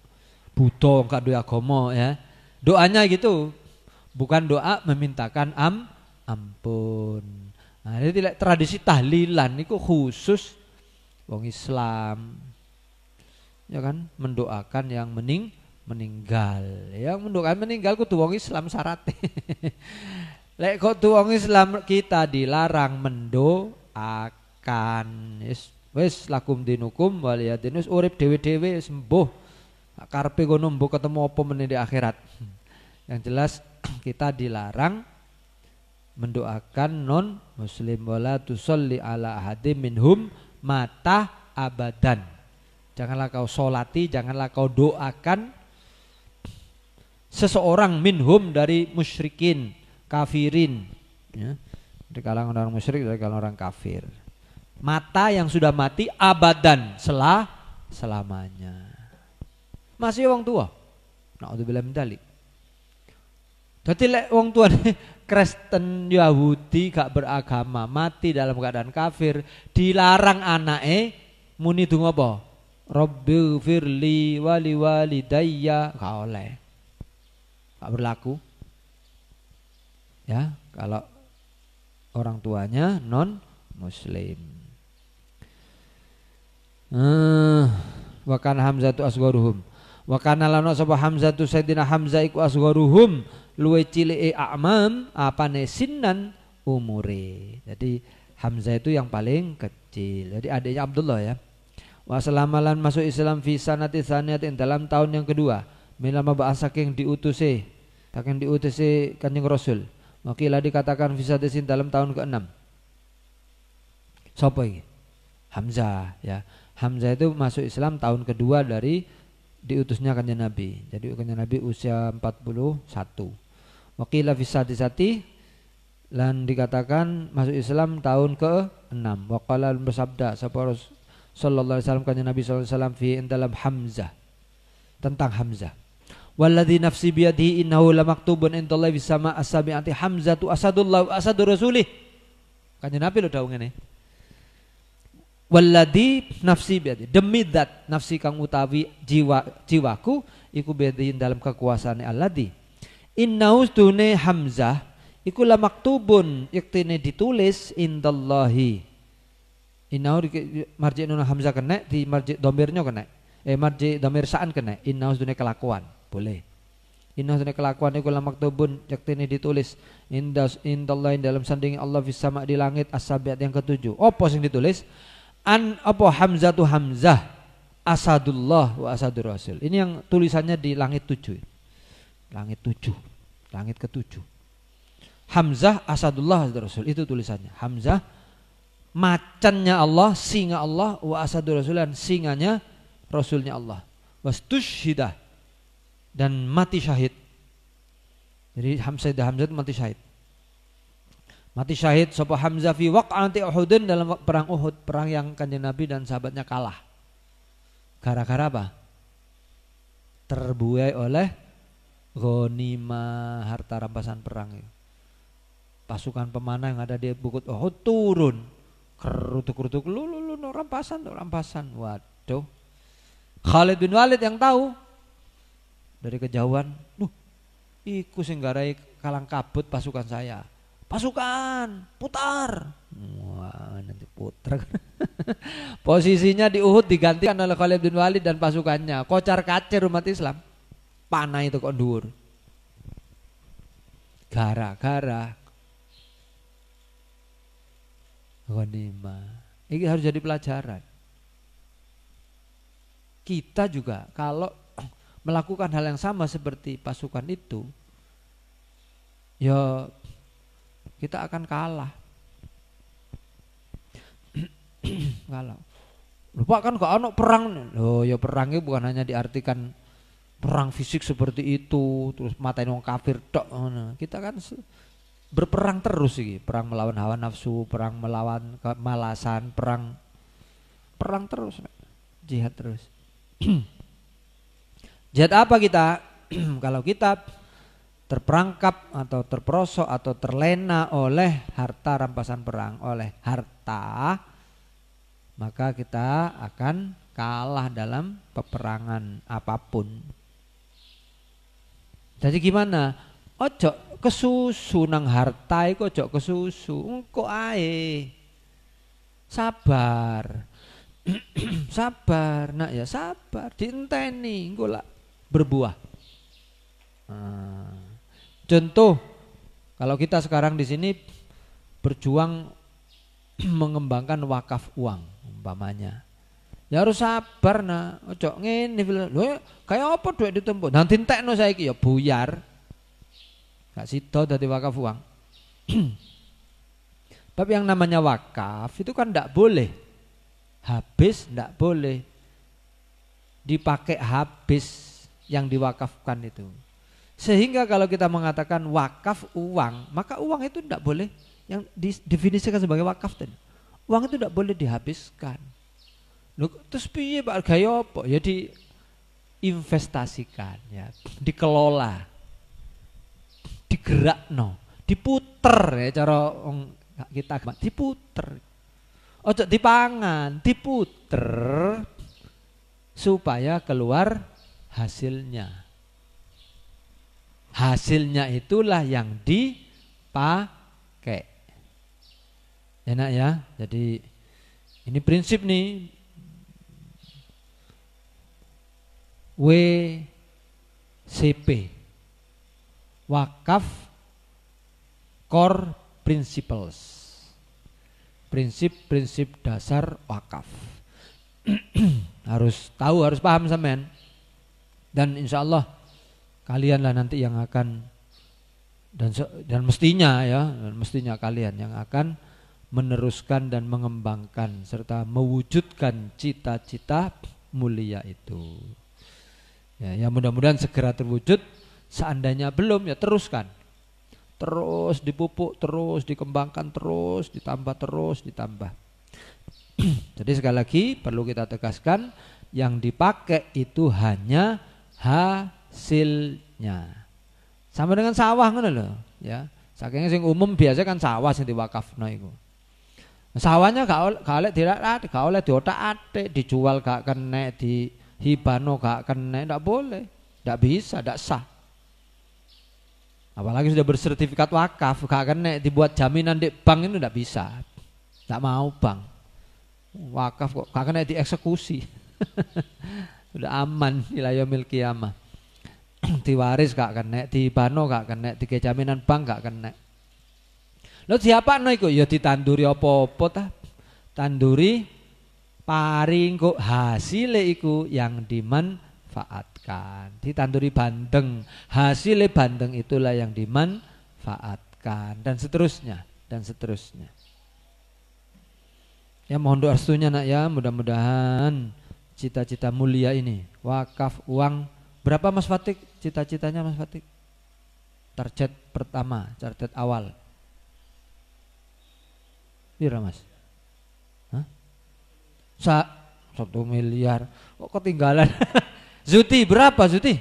Buddha, wong gak duwe agama ya. Doanya gitu. Bukan doa memintakan ampun. Nah, ini tradisi tahlilan niku khusus wong Islam. Ya kan mendoakan yang meninggal. Yang mendoakan meninggal kudu wong Islam syaratnya. Lek kok tuh wong Islam kita dilarang mendoakan. Wis lakum dinukum waliyadin wis urip dhewe-dhewe sembuh. Karepe kono mbok ketemu apa meneh di akhirat. Yang jelas kita dilarang mendoakan non muslim wala tusolli ala ahadim minhum mata abadan. Janganlah kau solati, janganlah kau doakan seseorang minhum dari musyrikin, kafirin, ya. Dari kalangan orang musyrik, dari kalangan orang kafir. Mata yang sudah mati abadan selamanya. Masih wong tua. Na'udzubillah min dzalik. Dadi lek wong tua Kristen Yahudi gak beragama mati dalam keadaan kafir dilarang anake muni donga apa? Rabbi firli wali walidayya gak oleh. Gak berlaku. Ya, kalau orang tuanya non muslim. Wa kana Hamzatu asgharuhum. Wa kana lana sapa Hamzatu Sayyidina Hamzah iku asgharuhum luwe cilike A'mam apane sinnan umure. Jadi Hamzah itu yang paling kecil. Jadi adiknya Abdullah ya. Wa salamalan masuk Islam fi sanati tsaniyatin dalam tahun yang kedua. Milama ba'asa saking diutusi. Saking diutusi Kanjeng Rasul. Makilah dikatakan fisadesin dalam tahun ke-6. Siapa ini? Hamzah ya. Hamzah itu masuk Islam tahun kedua dari diutusnya Kanjeng Nabi. Jadi Kanjeng Nabi usia 41. Makilah fisadesati lan dikatakan masuk Islam tahun ke-6. Waqala bersabda sapa sallallahu alaihi wasallam Kanjeng Nabi sallallahu alaihi wasallam fi dalam Hamzah. Tentang Hamzah. Walladzi nafsi biyadihi innahu lamaktubun indallahi fis sama as-sabi'ati Hamzatu asadullah asadur rasulih. Kanjeng Nabi lho dawuh ngene. Walladzi nafsi biyadihi demi zat nafsi kang utawi jiwaku iku biyadihi dalam kekuasaane alladzi innahu dune Hamzah iku lamaktubun yektine ditulis indallahi. Innahu marji nun Hamzah kena di marji dhamirnya kena. Marji dhamir sa'an kena. Innahu dune kelakuan. Boleh. Inna sunai kelakuan iku lamaktubun yaktini ditulis indallahi dalam sandingi Allah fis sama di langit as-sabiat yang ketujuh. Apa sing ditulis? apa Hamzah tu Hamzah asadullah wa asadur rasul. Ini yang tulisannya di langit 7. Langit 7. Langit ke-7. Hamzah asadullah asadur rasul itu tulisannya. Hamzah macannya Allah, singa Allah, wa asadur rasul dan singanya rasulnya Allah. Wastusyhidah dan mati syahid. Jadi Hamzah itu mati syahid. Mati syahid sapa Hamzah fi waq'ati Uhudin dalam perang Uhud, perang yang Kanjeng Nabi dan sahabatnya kalah. Gara-gara apa? Terbuai oleh ghanimah, harta rampasan perang. Pasukan pemanah yang ada di bukit Uhud turun. Kerutuk-kerutuk lu rampasan. Waduh. Khalid bin Walid yang tahu dari kejauhan, iku sing garai kalang kabut pasukan saya. Pasukan putar. Wah, nanti putar. Posisinya di Uhud digantikan oleh Khalid bin Walid dan pasukannya. Kocar-kacir umat Islam. Panah itu kok dhuwur. Gara-gara ghanimah. Ini harus jadi pelajaran. Kita juga kalau melakukan hal yang sama seperti pasukan itu, ya kita akan kalah. Kalah. Lupa kan kok ono perang. Loh, ya perangnya bukan hanya diartikan perang fisik seperti itu, terus matain wong kafir tok. Kita kan berperang terus iki, perang melawan hawa nafsu, perang melawan kemalasan, perang terus, jihad terus. Jihad apa kita? Kalau kita terperangkap atau terperosok atau terlena oleh harta rampasan perang, oleh harta, maka kita akan kalah dalam peperangan apapun. Jadi gimana? Ojo kesusu nang harta iku, ojo kesusu. Engko ae. Sabar. Sabar, nak ya sabar, dienteni engko lak berbuah. Contoh, kalau kita sekarang di sini berjuang mengembangkan wakaf uang umpamanya, ya harus sabar nak, ojo ngene lho, kayak apa duit ditempuh, nanti entekno saiki ya buyar, gak sida dadi wakaf uang. Tapi yang namanya wakaf itu kan ndak boleh habis, ndak boleh dipakai habis yang diwakafkan itu. Sehingga kalau kita mengatakan wakaf uang, maka uang itu tidak boleh yang didefinisikan sebagai wakaf tadi. Uang itu tidak boleh dihabiskan. Loh, terus piye Pak gaya apa? Ya diinvestasikan, ya, dikelola, digerakno, diputer ya cara kita diputer. Ojo dipangan, diputer supaya keluar hasilnya. Hasilnya itulah yang dipakai. Enak ya. Jadi ini prinsip nih. WCP, Wakaf Core Principles, prinsip-prinsip dasar wakaf. Harus tahu, harus paham sampean. Dan insya Allah kalianlah nanti yang akan dan mestinya ya, mestinya kalian yang akan meneruskan dan mengembangkan serta mewujudkan cita-cita mulia itu. Ya mudah-mudahan segera terwujud. Seandainya belum, ya teruskan. Terus dipupuk, terus dikembangkan, terus ditambah. Jadi sekali lagi perlu kita tegaskan, yang dipakai itu hanya hasilnya. Sama dengan sawah ngono lho, ya. Saking sing umum biasa kan sawah sing diwakafno iku. Sawahnya gak oleh diotak-atik, dijual gak kena, dihibano gak kena, ndak boleh, ndak bisa, ndak sah. Apalagi sudah bersertifikat wakaf, gak kena dibuat jaminan di bank itu ndak bisa, ndak mau bank. Wakaf kok gak kena dieksekusi, sudah aman ila yaumil qiyamah. Diwaris gak kena, dihibano gak kena, dikei jaminan bank gak kena. Lalu siapa no iku? Ya ditanduri apa-apa ta? Tanduri paring kok hasilnya iku yang dimanfaatkan. Ditanduri bandeng, hasilnya bandeng itulah yang dimanfaatkan dan seterusnya dan seterusnya. Ya mohon doa restunya nak ya, mudah-mudahan cita-cita mulia ini wakaf uang. Berapa Mas Fatik cita-citanya Mas Fatik? Target pertama, target awal. Pira Mas? Hah? 1 miliar. Kok ketinggalan? Zuti berapa Zuti?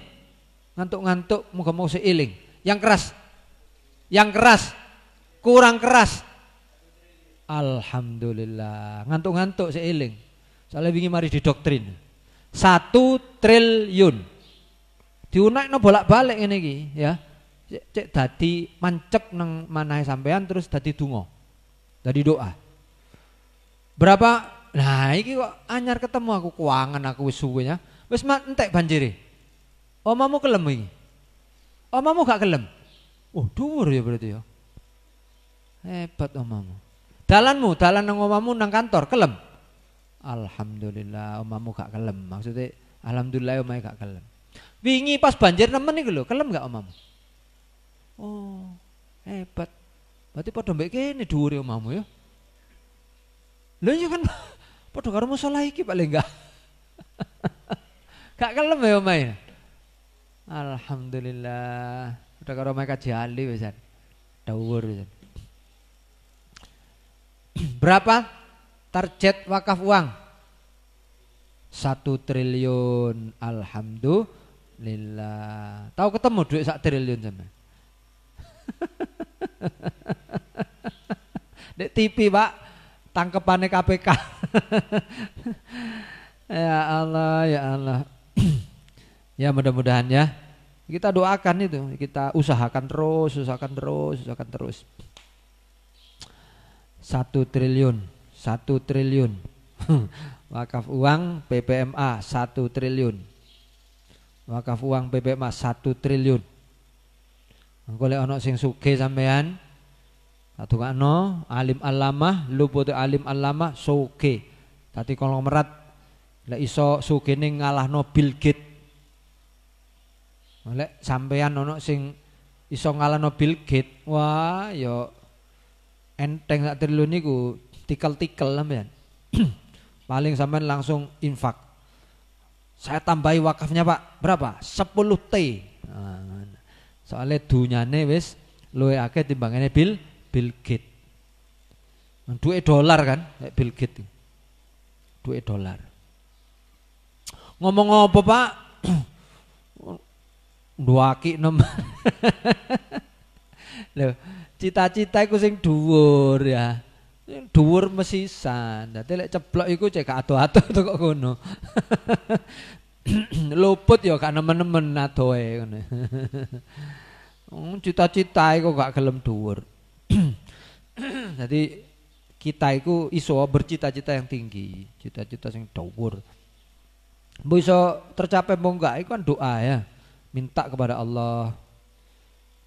Ngantuk-ngantuk muka-muka seiling. Yang keras. Yang keras. Kurang keras. Alhamdulillah. Ngantuk-ngantuk seiling. Soalnya wingi mari didoktrin. 1 triliun. Diunekno bolak-balik ngene iki ya. Cek dadi mancek nang manahe sampean terus dadi donga. Dadi doa. Berapa? Nah, iki kok anyar ketemu aku kuangan aku wis suwe ya. Wis entek banjire. Omamu kelem iki. Omamu gak kelem. Oh, dhuwur ya berarti ya. Hebat omamu. Dalanmu, dalan nang omamu nang kantor kelem. Alhamdulillah omamu gak kelem. Maksudnya alhamdulillah omahe gak kelem. Wingi pas banjir nemen iku lho, kelem gak omamu? Oh, hebat. Berarti padha mbek kene dhuwure omamu ya. Lho iya kan padha karo musala iki paling enggak. Gak kelem ya omahe. Alhamdulillah. Padha karo omahe kajali wisan. Dhuwur wisan. Berapa target wakaf uang? 1 triliun. Alhamdulillah. Tahu ketemu duit 1 triliun sampe. Dek TV Pak, tangkepane KPK. Ya Allah, ya Allah. Ya mudah-mudahan ya. Kita doakan itu, kita usahakan terus, usahakan terus, usahakan terus. 1 triliun, 1 triliun. Wakaf uang PPMA 1 triliun. Wakaf uang PPMA 1 triliun. Engko lek ana sing sugih sampean, atungakno alim alamah, luput alim alamah sugih. Dadi konglomerat lek iso sugihne ngalahno Bill Gates. Lek sampean ana sing iso ngalahno Bill Gates, wah ya enteng 1 triliun niku tikel-tikel sampean. Paling sampean langsung infak. Saya tambahi wakafnya Pak, berapa? 10T. Nah, soalnya dunyane wis luwih akeh timbangane Bill Gates. Duit dolar kan, Bill Gates. Duit dolar. Ngomong apa Pak? Duaki nom. Lho, cita-cita iku sing dhuwur ya. Dhuwur mesisan. Dadi lek ceblok iku cek ado-ado kok ngono. Luput ya gak nemen-nemen adoe ngono. Cita-cita iku gak gelem dhuwur. Jadi kita iku iso bercita-cita yang tinggi, cita-cita sing dhuwur. Mbok iso tercapai apa enggak iku kan doa ya. Minta kepada Allah.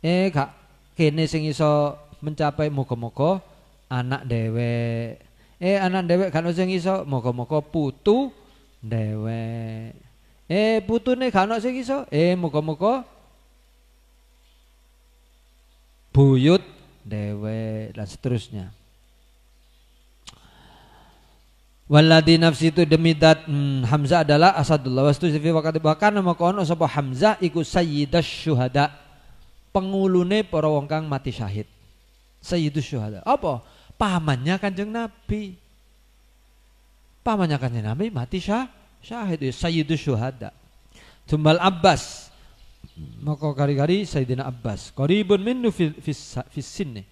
Gak kene sing iso mencapai moga-moga anak dewek. Anak dewek kan sing iso moga-moga putu dewek. Putune gak ono sing iso. Moga-moga buyut dewek dan seterusnya. Walladzi nafsi itu demi dat Hamzah adalah asadullah wastu fi waqti bahkan maka ono sapa Hamzah iku sayyidash syuhada, pengulune para wong kang mati syahid. Sayyidus syuhada. Apa? Pamannya Kanjeng Nabi. Pamannya Kanjeng Nabi mati syahid ya sayyidus syuhada. Tumbal Abbas. Maka kari-kari Sayyidina Abbas. Qaribun minnu fis sinni.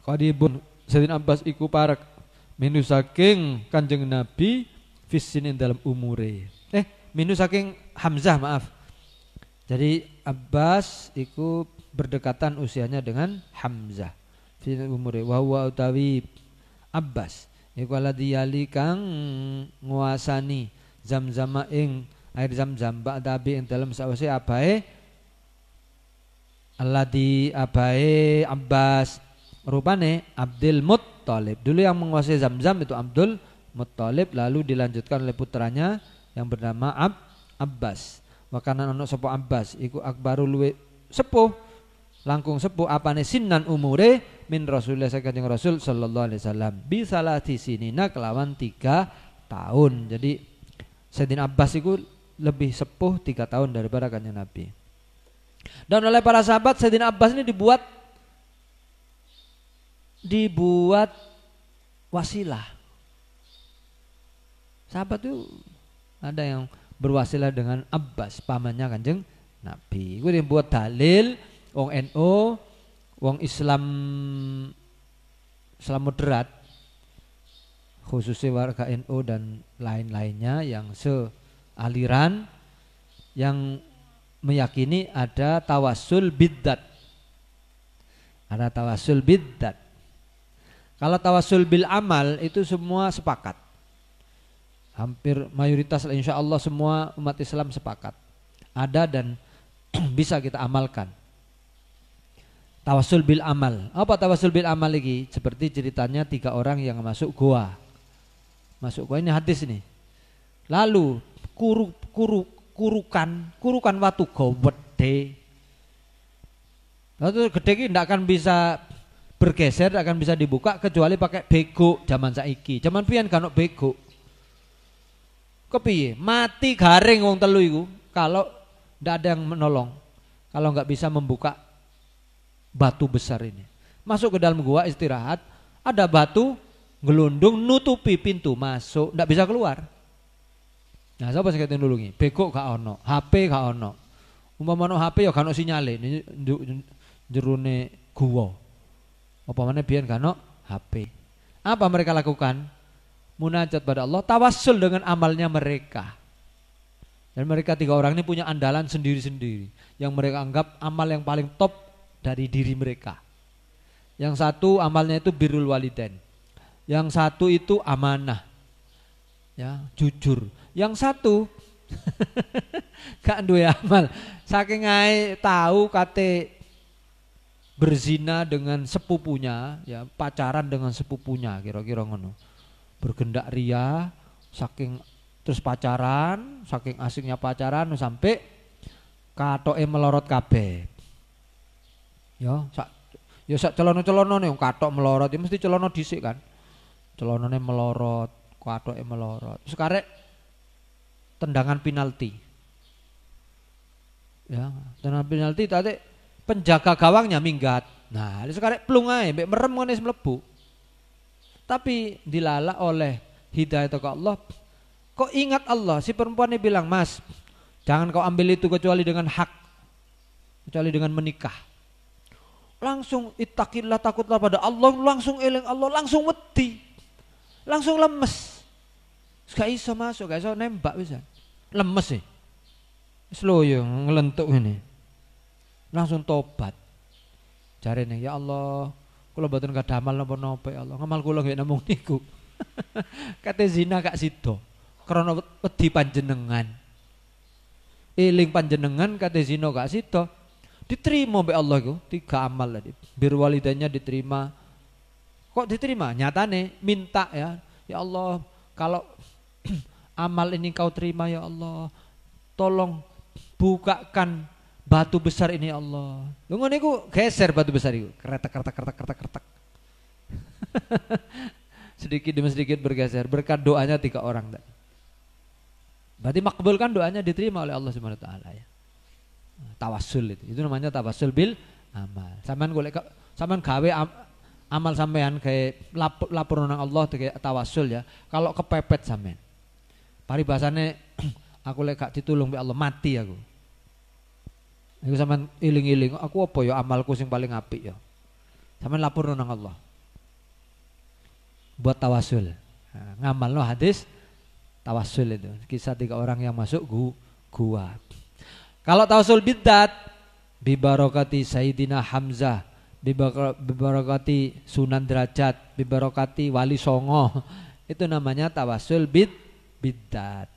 Qaribun Sayyidina Abbas iku parak minu saking Kanjeng Nabi fisinin dalam umure. Minu saking Hamzah maaf. Jadi Abbas iku berdekatan usianya dengan Hamzah. Fisinin umure wa huwa utawi Abbas iku alladzi yali kang nguasani zam-zama ing air zam-zam ba'da bi ing dalam sawise abahe alladzi abahe Abbas rupane Abdul Muttalib. Dulu yang menguasai Zam-Zam itu Abdul Muttalib, lalu dilanjutkan oleh putranya yang bernama Abbas. Wa kana ana sapa Abbas iku akbaru luwe sepuh, langkung sepuh apane sinan umure min Rasulullah Kanjeng Rasul sallallahu alaihi wasallam bi salati sinina kelawan 3 tahun. Jadi Sayyidina Abbas itu lebih sepuh 3 tahun daripada Kanjeng Nabi. Dan oleh para sahabat Sayyidina Abbas ini dibuat wasilah. Sahabat itu ada yang berwasilah dengan Abbas, pamannya Kanjeng Nabi. Itu dibuat dalil wong NU, wong Islam moderat, khususnya warga NU dan lain-lainnya yang sealiran, yang meyakini ada tawassul bidzat. Ada tawassul bidzat. Kalau tawassul bil amal itu semua sepakat. Hampir mayoritas insya Allah semua umat Islam sepakat. Ada dan bisa kita amalkan. Tawassul bil amal. Apa tawassul bil amal lagi? Seperti ceritanya 3 orang yang masuk gua. Masuk gua ini hadis ini. Lalu kurukan watu gede. Lalu gede ini tidak akan bisa bergeser, tidak akan bisa dibuka kecuali pakai bego zaman saiki. Zaman pian kan bego. Kepiye? Mati garing wong telu iku kalau tidak ada yang menolong. Kalau nggak bisa membuka batu besar ini. Masuk ke dalam gua istirahat, ada batu gelundung nutupi pintu masuk, tidak bisa keluar. Nah, siapa sing nulungi? Bego gak ono, HP gak ono. Umpama ono HP ya gak ono sinyale jerone gua. Apa mana biyen gak ono HP. Apa mereka lakukan? Munajat pada Allah, tawassul dengan amalnya mereka. Dan mereka 3 orang ini punya andalan sendiri-sendiri yang mereka anggap amal yang paling top dari diri mereka. Yang satu amalnya itu birrul walidain. Yang satu itu amanah. Ya, jujur. Yang satu gak duwe amal. Saking ae tahu kate berzina dengan sepupunya, ya, pacaran dengan sepupunya, kira-kira ngono. Bergendak ria, saking terus pacaran, saking asiknya pacaran sampai katoke melorot kabeh. Ya, sak celono-celonone yang katok melorot, ya mesti celono dhisik kan. Celonone melorot, katoke melorot. Terus karek tendangan penalti. Ya, tendangan penalti tadi penjaga gawangnya minggat. Nah, sekarang plung ae mbek merem ngene mlebu. Tapi dilala oleh hidayah ke Allah. Kok ingat Allah, si perempuan ini bilang, "Mas, jangan kau ambil itu kecuali dengan hak. Kecuali dengan menikah." Langsung ittaqillah, takutlah pada Allah, langsung eling Allah, langsung wedi. Langsung lemes. Gak iso masuk, gak iso nembak bisa. Lemes sih. Sloyo ngelentuk ini. Langsung tobat. Jarene, ya Allah, kula mboten kada amal napa-napa ya Allah. Ngamal kula nggih namung niku. Kate zina gak sida. Krana wedi panjenengan. Eling panjenengan kate zina gak sida. Diterima mbek Allah iku 3 amal tadi. Bir walidaynya diterima. Kok diterima? Nyatane minta ya. Ya Allah, kalau amal ini kau terima ya Allah, tolong bukakan batu besar ini ya Allah. Lha ngene iku geser batu besar iku. Kretek. Sedikit demi sedikit bergeser berkat doanya 3 orang. Berarti makbul kan doanya diterima oleh Allah Subhanahu wa taala ya. Tawassul itu namanya tawassul bil amal. Sampean gawe amal sampean kayak lapor nang Allah kayak tawassul ya. Kalau kepepet sampean. Paribasane aku lek gak ditulung mbek Allah mati aku. Iku sampean iling-iling, aku apa ya amalku sing paling apik ya. Sampean lapor nang Allah. Buat tawassul. Nah, ngamalno hadis tawassul itu. Kisah 3 orang yang masuk gua. Kalau tawassul bidzat bi barakati Sayyidina Hamzah, bi barakati Sunan Derajat, bi barakati Wali Songo. Itu namanya tawassul bidzat.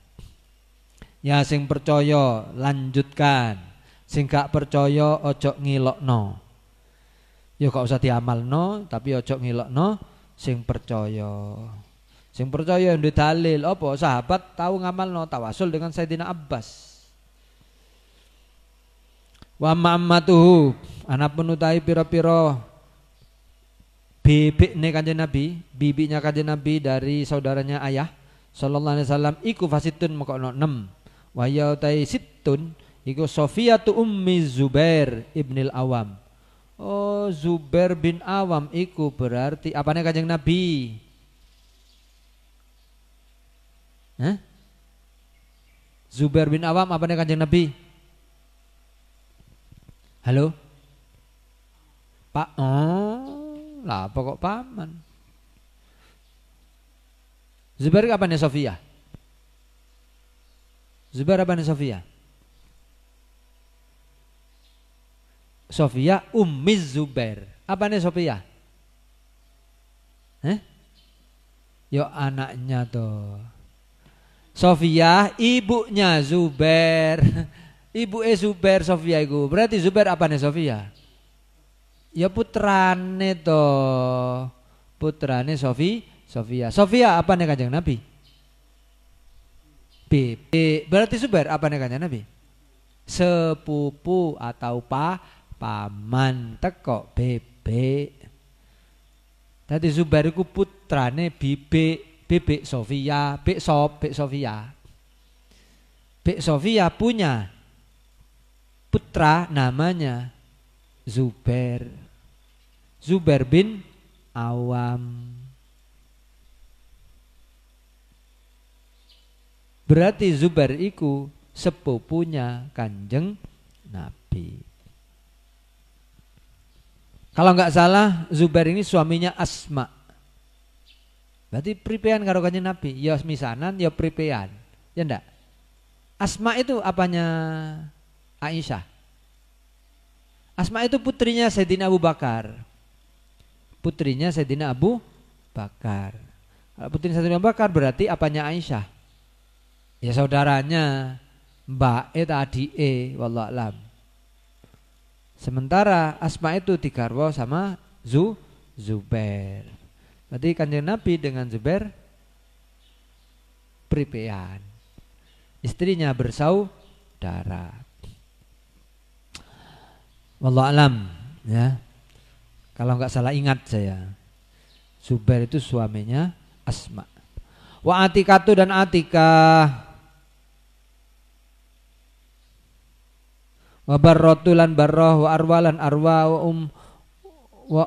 Ya sing percaya lanjutkan, sing gak percaya ojo ngilokno. Ya gak usah diamalno, tapi ojo ngilokno sing percaya. Sing percaya yang dalil apa sahabat tahu ngamalno tawasul dengan Sayyidina Abbas. Wa ma'ammatuhu anak penutai pira-pira bibikne Kanjeng Nabi, bibinya Kanjeng Nabi dari saudaranya ayah sallallahu alaihi wasallam iku fasitun moko 6. Wa ya utai sittun iku Sofiyatu ummi Zubair ibnil Awam. Oh, Zubair bin Awam iku berarti apane Kanjeng Nabi? Hah? Zubair bin Awam apane Kanjeng Nabi? Halo? Pak, oh, lah pokok paman. Zubair apane Sofia? Zubair apane Sofia? Sofia ummi Zubair. Apane Sofia? Yo anaknya tuh. Sofia ibunya Zubair. Ibu Zubair Sofia iku. Berarti Zubair apane Sofia? Ya putrane toh. Putrane Sofia. Sofia apane Kanjeng Nabi? Bibi. Berarti Zubair apane Kanjeng Nabi? Sepupu atau paman teko bebek. Tadi Zubair iku putrane bebek Sofia, Bek Sofia. Bek Sofia punya putra namanya Zubair. Zubair bin Awam. Berarti Zubair iku sepupunya Kanjeng Nabi. Kalau nggak salah Zubair ini suaminya Asma. Berarti pripean karo Kanjeng Nabi. Ya misanan ya pripean. Ya ndak? Asma itu apanya Aisyah? Asma itu putrinya Sayyidina Abu Bakar. Putrinya Sayyidina Abu Bakar. Kalau putrinya Sayyidina Abu Bakar berarti apanya Aisyah? Ya saudaranya Mbak tadi wallahu alam. Sementara Asma itu digarwa sama Zubair. Berarti Kanjeng Nabi dengan Zubair pripean. Istrinya bersaudara. Wallahu alam ya. Kalau nggak salah ingat saya. Zubair itu suaminya Asma. Wa Atikatu dan Atikah. Wa barratu lan barrah wa arwalan arwa wa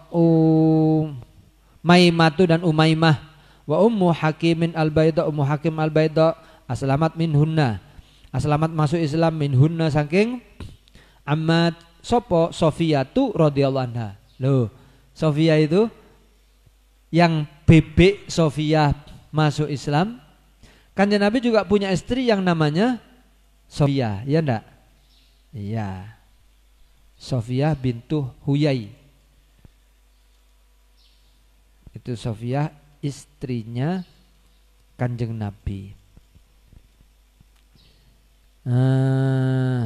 Maimatu dan Umaimah wa ummu Hakimin al-Baida ummu Hakim al-Baida aslamat minhunna. Aslamat masuk Islam minhunna saking amat sopo Sofiyatu radhiyallahu anha. Loh, Sofia itu yang bebek Sofia masuk Islam. Kanjeng Nabi juga punya istri yang namanya Sofia, ya enggak? Iya. Sofia bintu Huyai. Itu Sofia istrinya Kanjeng Nabi.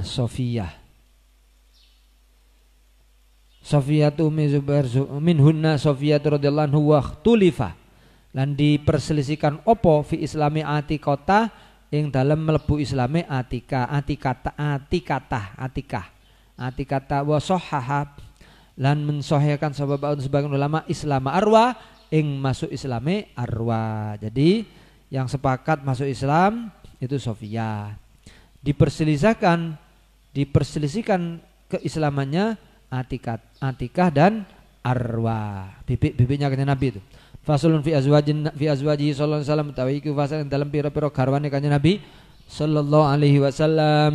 Sofia tu ummi Zubair minhunna Sofia radhiyallahu anhu wa tulifa lan diperselisihkan opo fi islami Atikota ing dalam melebu islame Atikata wa sahhaha lan mensahihkan sebagian ulama Islam Arwa ing masuk islame Arwa. Jadi yang sepakat masuk Islam itu Sofia. Diperselisihkan keislamannya Atikah dan Arwa, bibiknya Kanjeng Nabi itu. Fasulun fi azwaji sallallahu alaihi wasallam utawi iku fasal dalam pira-pira garwane Kanjeng Nabi sallallahu alaihi wasallam.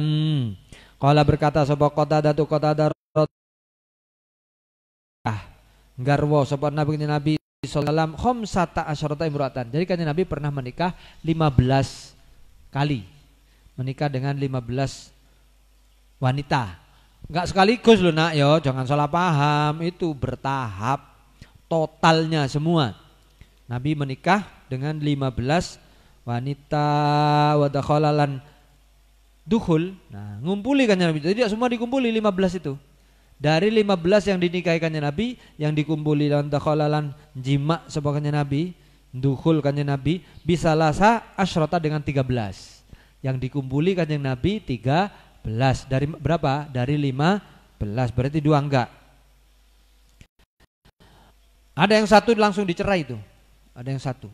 Qala berkata sapa Qatadah garwa sapa Nabi sallallahu alaihi wasallam khamsata asyarata imra'atan. Jadi Kanjeng Nabi pernah menikah 15 kali. Menikah dengan 15 wanita. Enggak sekaligus loh nak, yo jangan salah paham, itu bertahap totalnya semua. Nabi menikah dengan 15 wanita wa dakhalalan dukhul. Nah, ngumpuli Kanjeng Nabi. Jadi semua dikumpuli 15 itu. Dari 15 yang dinikahi Kanjeng Nabi, yang dikumpuli dan dakhalalan jima sapa Kanjeng Nabi, dukhul kanjeng Nabi bisalasa asyrota dengan 13. Yang dikumpuli kanjeng Nabi 13. Dari berapa? Dari 15. Berarti 2 enggak. Ada yang satu langsung dicerai itu. Ada yang satu.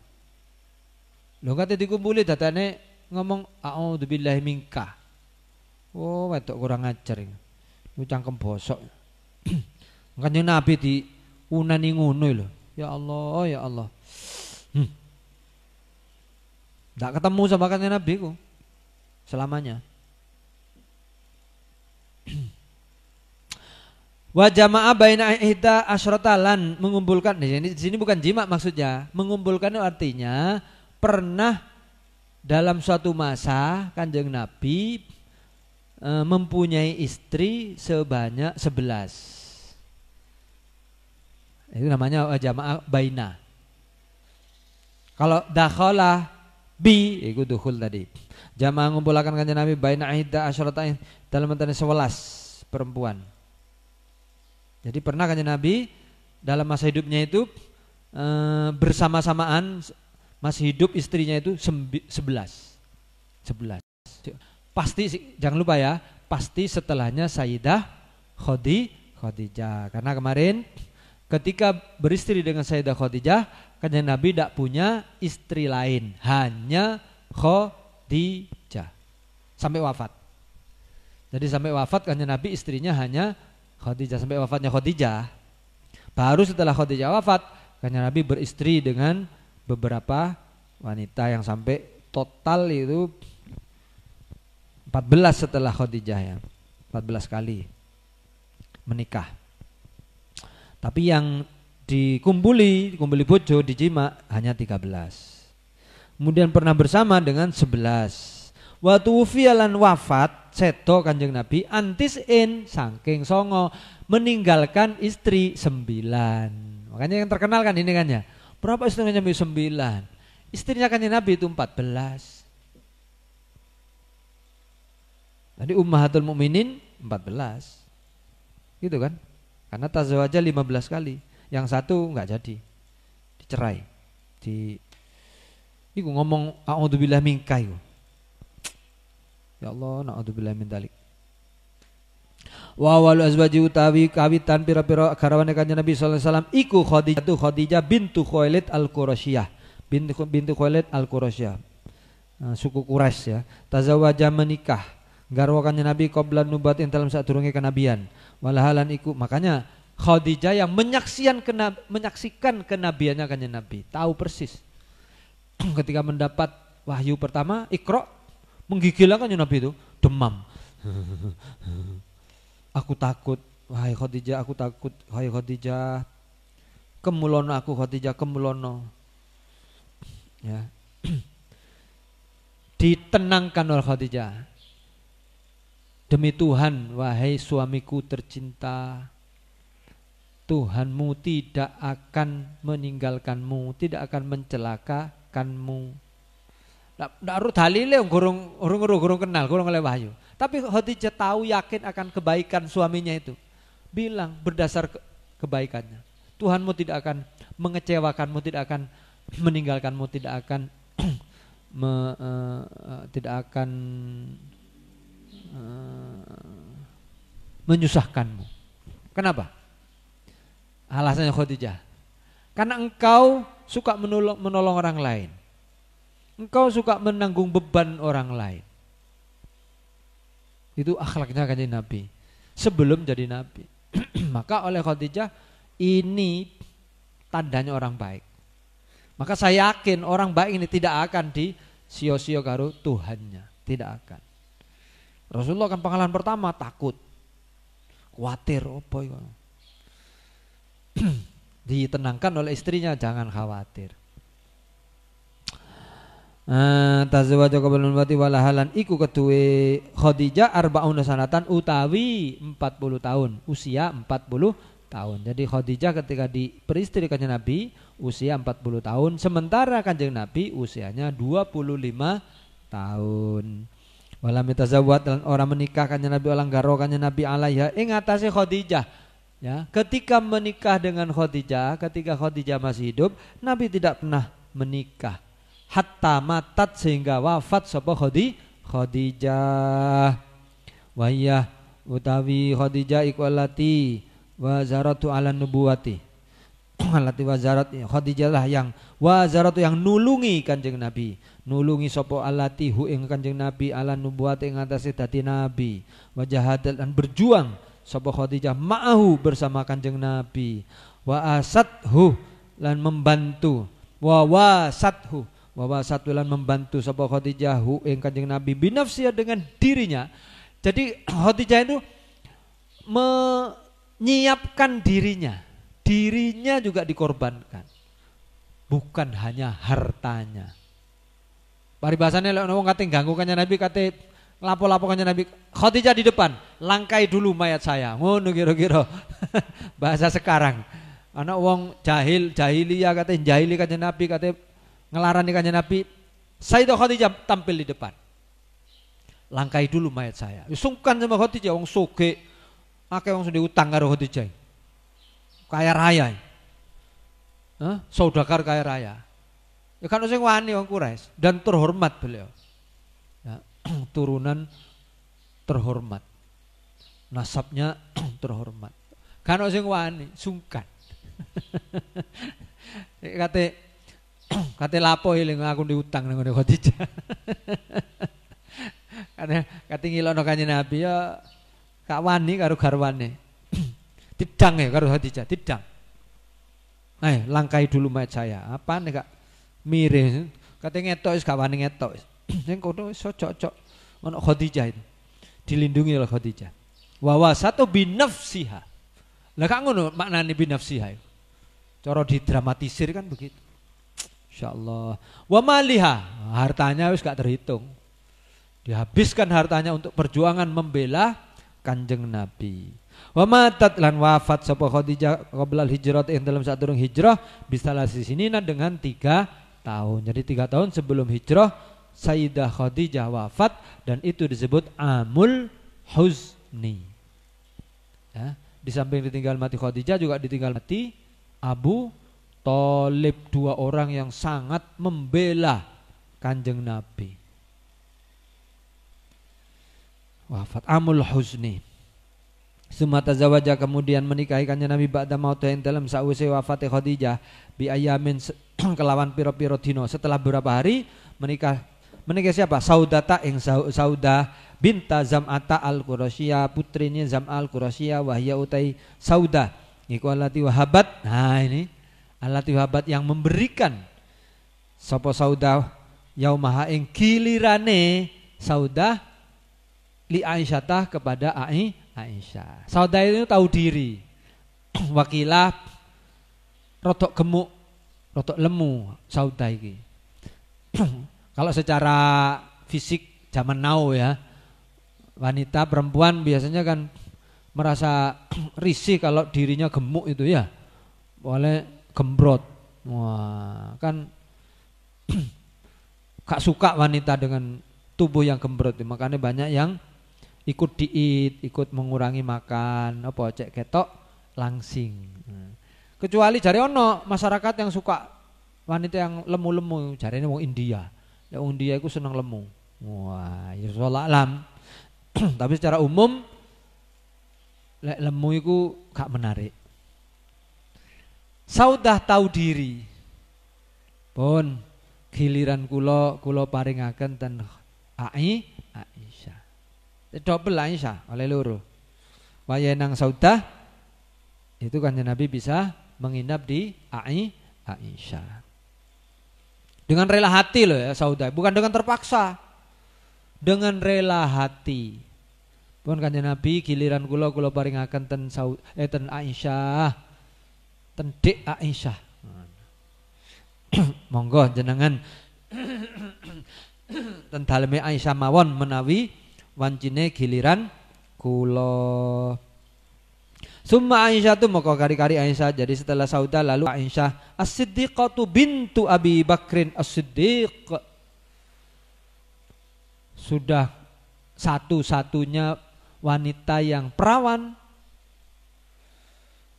Lho kate dikumpuli datane ngomong a'udzubillahi minka. Oh, wedok kurang ajar iki. Ku cangkem bosok. Kanjeng Nabi di unani ngono lho. Ya Allah, ya Allah. Nggak ketemu sama kanjeng Nabi ku selamanya. Wa jama'a baina ihda asyratalan, mengumpulkan. Di sini bukan jima maksudnya. Mengumpulkan itu artinya pernah dalam suatu masa kanjeng Nabi mempunyai istri sebanyak 11. Itu namanya jamaah baina. Kalau dakhala bi itu dukhul tadi. Jamaah ngumpulakan kanjeng Nabi baina ihda asyrata dalam antara 11 perempuan. Jadi pernah kanjeng Nabi dalam masa hidupnya itu bersama-samaan masih hidup istrinya itu 11. Pasti jangan lupa ya, pasti setelahnya Sayyidah Khadijah. Karena kemarin ketika beristri dengan Sayyidah Khadijah, kanjeng Nabi tidak punya istri lain, hanya Khadijah sampai wafat. Jadi sampai wafat kanjeng Nabi istrinya hanya Khadijah, sampai wafatnya Khadijah. Baru setelah Khadijah wafat, kanjeng Nabi beristri dengan beberapa wanita yang sampai total itu 14 setelah Khadijah ya. 14 kali menikah. Tapi yang dikumpuli bojo dijima hanya 13. Kemudian pernah bersama dengan 11. Wa tufiyalan wafat seto kanjeng Nabi antisin saking songo, meninggalkan istri 9. Makanya yang terkenal kan ini kan ya. Berapa istrinya Nabi? 9. Istrinya kanjeng Nabi itu 14. Jadi Ummahatul Mukminin 14. Gitu kan? Karena tazawwaja 15 kali. Yang satu enggak jadi. Dicerai. Iku ngomong a'udzubillah minka iku. Ya Allah, na'udzubillah min dzalik. Wa wal azwaji utawi kawitan pira-pira garawane kanjeng Nabi sallallahu alaihi wasallam iku Khadijah bintu Khuwailid al-Qurasyiyah. Bintu Khuwailid al-Qurasyiyah. Suku Quraisy ya. Tazawwaja menikah garwa kanjeng Nabi qabla nubatin dalam sadurunge kenabian. Walahalan iku, makanya Khadijah yang menyaksikan kenabiannya kanjeng Nabi, tahu persis. Ketika mendapat wahyu pertama Iqra, menggigil kanjeng Nabi itu, demam. Aku takut, wahai Khadijah, aku takut, wahai Khadijah. Kemulono aku Khadijah, kemulono. Ya. Ditenangkan oleh Khadijah. Demi Tuhan, wahai suamiku tercinta, Tuhanmu tidak akan meninggalkanmu, tidak akan mencelakakanmu. Ndak urut dalile urung kenal, urung oleh wahyu. Tapi Khadijah tahu yakin akan kebaikan suaminya itu. Bilang berdasar kebaikannya. Tuhanmu tidak akan mengecewakanmu, tidak akan meninggalkanmu, tidak akan menyusahkanmu. Kenapa? Alasannya Khadijah, karena engkau suka menolong orang lain, engkau suka menanggung beban orang lain. Itu akhlaknya kanjeng Nabi sebelum jadi Nabi. Maka oleh Khadijah ini tandanya orang baik. Maka saya yakin orang baik ini tidak akan disio-sio karo Tuhannya, tidak akan. Rasulullah kan pengalaman pertama takut, khawatir, apa itu? Ditenangkan oleh istrinya, jangan khawatir. Tazawwaja qabla nubati walahalan iku keduwe Khadijah arba'una sanatan utawi 40 tahun, usia 40 tahun. Jadi Khadijah ketika diperistri kanjeng Nabi usia 40 tahun, sementara kanjeng Nabi usianya 25 tahun. Walam yatazawwad, dan orang menikah kanjeng Nabi orang garo kanjeng Nabi alaiha ing atase Khadijah. Ya, ketika menikah dengan Khadijah, ketika Khadijah masih hidup, Nabi tidak pernah menikah. Hatta matat sehingga wafat sapa Khadijah. Wahiyah utawi Khadijah iku allati wazaratu ala nubuwati. Allati wazarat Khadijah lah yang wazaratu yang nulungi Kanjeng Nabi. Nulungi sapa allati hu ing Kanjeng Nabi ala nubuwati ing atase dadi nabi. Wajahadat dan berjuang sapa Khadijah ma'ahu bersama Kanjeng Nabi. Wa asathu lan membantu. Wa wasathu lan membantu sapa Khadijah hu ing Kanjeng Nabi binafsiha dengan dirinya. Jadi Khadijah itu menyiapkan dirinya juga dikorbankan, bukan hanya hartanya. Paribasannya lek wong kate ganggu Kanjeng Nabi, kate lapo-lapo Kanjeng Nabi, Khadijah di depan, langkai dulu mayat saya. Ngono kira-kira bahasa sekarang. Anak wong jahiliyah kate jahili Kanjeng Nabi, kate ngelarani Kanjeng Nabi, Sayyidah Khadijah tampil di depan. Langkai dulu mayat saya. Sungkan sama Khadijah, wong soge, akeh wong sudah utang karo Khadijah. Kaya raya. Saudagar kaya raya. Ya kan sing wani wong Quraisy dan terhormat beliau. Ya, turunan terhormat. Nasabnya terhormat. Kan sing wani sungkan. Kate lapo eling aku diutang nang Khadijah. Kate ngilono Kanjeng Nabi ya kak wani karo garwane. Tidang ya karo Khadijah, tidang. Langkai dulu mayat saya. Apa nih kak? Miring. Kate ngetok wis gak wani ngetok. Sing kono iso cocok ono Khadijah itu. Dilindungi oleh Khadijah. Wa wasatu binafsiha. Lah kak ngono maknane binafsiha. Cara didramatisir kan begitu. Insyaallah. Wa maliha, hartanya wis gak terhitung. Dihabiskan hartanya untuk perjuangan membela Kanjeng Nabi. Wa matat lan wafat sapa Khadijah qabla hijrah ing dalam sadurung hijrah bisalah sisinina dengan 3 tahun. Jadi 3 tahun sebelum hijrah Sayyidah Khadijah wafat dan itu disebut amul huzni. Ya, di samping ditinggal mati Khadijah juga ditinggal mati Abu Thalib, 2 orang yang sangat membela Kanjeng Nabi. Wafat amul huzni. Sumata zawaja kemudian menikahi Kanjeng Nabi ba'da mautih dalam sause wafat Khadijah bi ayamin kelawan piro-piro dino. Setelah beberapa hari menikah siapa? Saudata ing Saudah binta Zam'ata al-Qurasyiyah, putrinya Zam'ah al-Qurasyiyah wahya utai Saudah iku allati wahabat. Nah ini allati wahabat yang memberikan sapa Saudah yaumaha ing gilirane Saudah li Aisyah kepada Aisyah. Saudah itu tahu diri. Wakilah rotok gemuk, rotok lemu Saudah iki. Kalau secara fisik zaman now ya, wanita perempuan biasanya kan merasa risih kalau dirinya gemuk itu ya. Boleh gembrot. Wah, kan gak suka wanita dengan tubuh yang gembrot. Makanya banyak yang ikut diet, ikut mengurangi makan, apa cek ketok langsing. Kecuali jare ono masyarakat yang suka wanita yang lemu-lemu, jarene wong India. Ya wong India iku seneng lemu. Wah, ya wallahu alam. Tapi secara umum lek lemu iku gak menarik. Saudah tahu diri. Pun giliran kula paringaken ten Aisyah. Double Aisyah oleh loro. Wayenang Saudah itu kan Nabi bisa menginap di Aisyah. Dengan rela hati loh ya Saudah, bukan dengan terpaksa. Dengan rela hati. Pun kan Nabi giliran kula paringaken ten Aisyah. Ten Dik Aisyah. Monggo jenengan ten daleme Aisyah mawon menawi wancine giliran kula. Summa Aisyah tu maka kari-kari Aisyah. Jadi setelah Saudah lalu Aisyah As-Siddiqatu bintu Abi Bakrin As-Siddiq. Sudah satu-satunya wanita yang perawan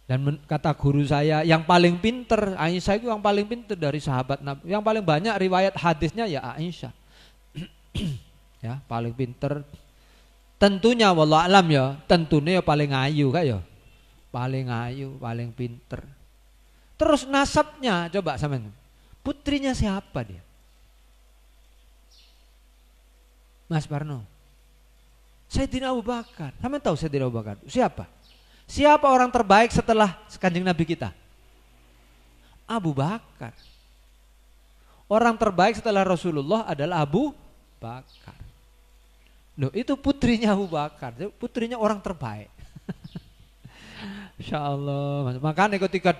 Dan kata guru saya yang paling pinter, Aisyah itu yang paling pinter dari sahabat Nabi. Yang paling banyak riwayat hadisnya ya Aisyah. Ya, paling pinter. Tentunya wallahu alam ya, tentunya ya paling ayu kan ya. Paling ayu, paling pinter. Terus nasabnya coba sampean. Putrinya siapa dia? Mas Parno. Sayyidina Abu Bakar. Sampean tahu Sayyidina Abu Bakar? Siapa? Siapa orang terbaik setelah Kanjeng Nabi kita? Abu Bakar. Orang terbaik setelah Rasulullah adalah Abu Bakar. Loh, itu putrinya Abu Bakar, putrinya orang terbaik. Insya Allah. Makanya ketika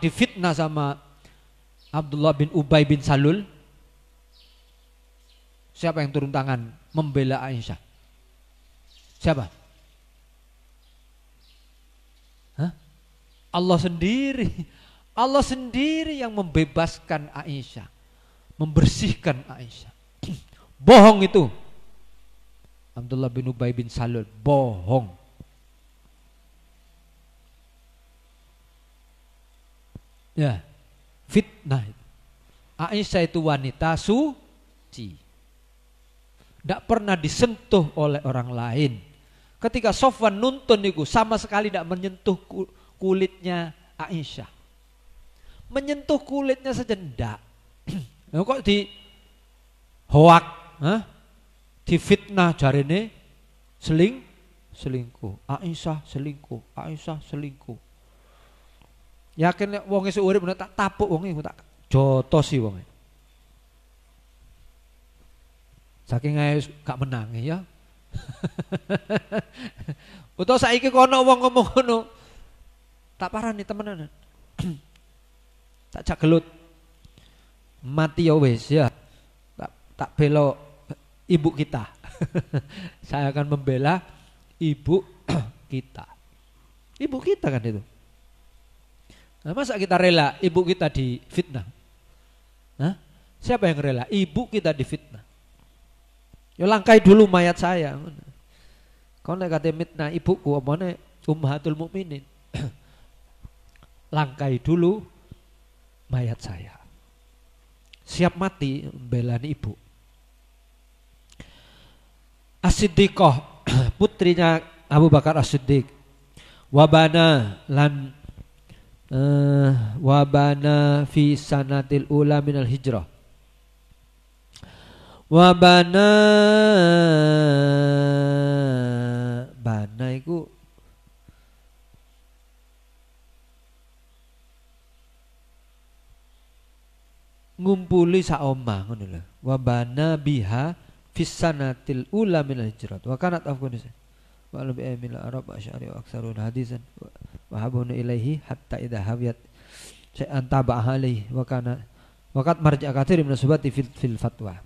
difitnah sama Abdullah bin Ubay bin Salul, siapa yang turun tangan membela Aisyah? Siapa? Hah? Allah sendiri. Allah sendiri yang membebaskan Aisyah, membersihkan Aisyah. Bohong itu. Abdullah bin Ubay bin Salul bohong. Ya, fitnah. Aisyah itu wanita suci, tidak pernah disentuh oleh orang lain. Ketika Sofwan nuntun itu sama sekali tidak menyentuh kulitnya Aisyah. Menyentuh kulitnya saja tidak. Kok di hoak, difitnah jarine selingkuh. Aisyah selingkuh, Aisyah selingkuh. Yakin wong iso urip tak tapuk wong iku tak jotosi wong. Saking ae gak menang ya. Utawa saiki kono wong ngomong ngono. Tak parani temenan. Tak cak gelut. Mati ya wis ya. Tak bela ibu kita. Saya akan membela ibu kita. Ibu kita kan itu. Nah, masa kita rela ibu kita difitnah? Hah? Siapa yang rela? Ibu kita difitnah. Ya langkai dulu mayat saya. Kau nek kate mitnah ibuku omone ummahatul mukminin. Langkai dulu mayat saya. Siap mati membelani ibu. As-Siddiqah, putrinya Abu Bakar As-Siddiq. Wabana fi sanatil ula minal hijrah. Wabana iku ngumpuli saomah ngono lho. Wabana biha fisanatil ula minal hijrat wa kanat Afghanistan wa lam yamil arab asy'ari wa aktsarun hadisan wa habuna ilaihi hatta idha hawiyat syai'an taba'a alaihi wa kana waqad marja' katsir min subati fil fatwa.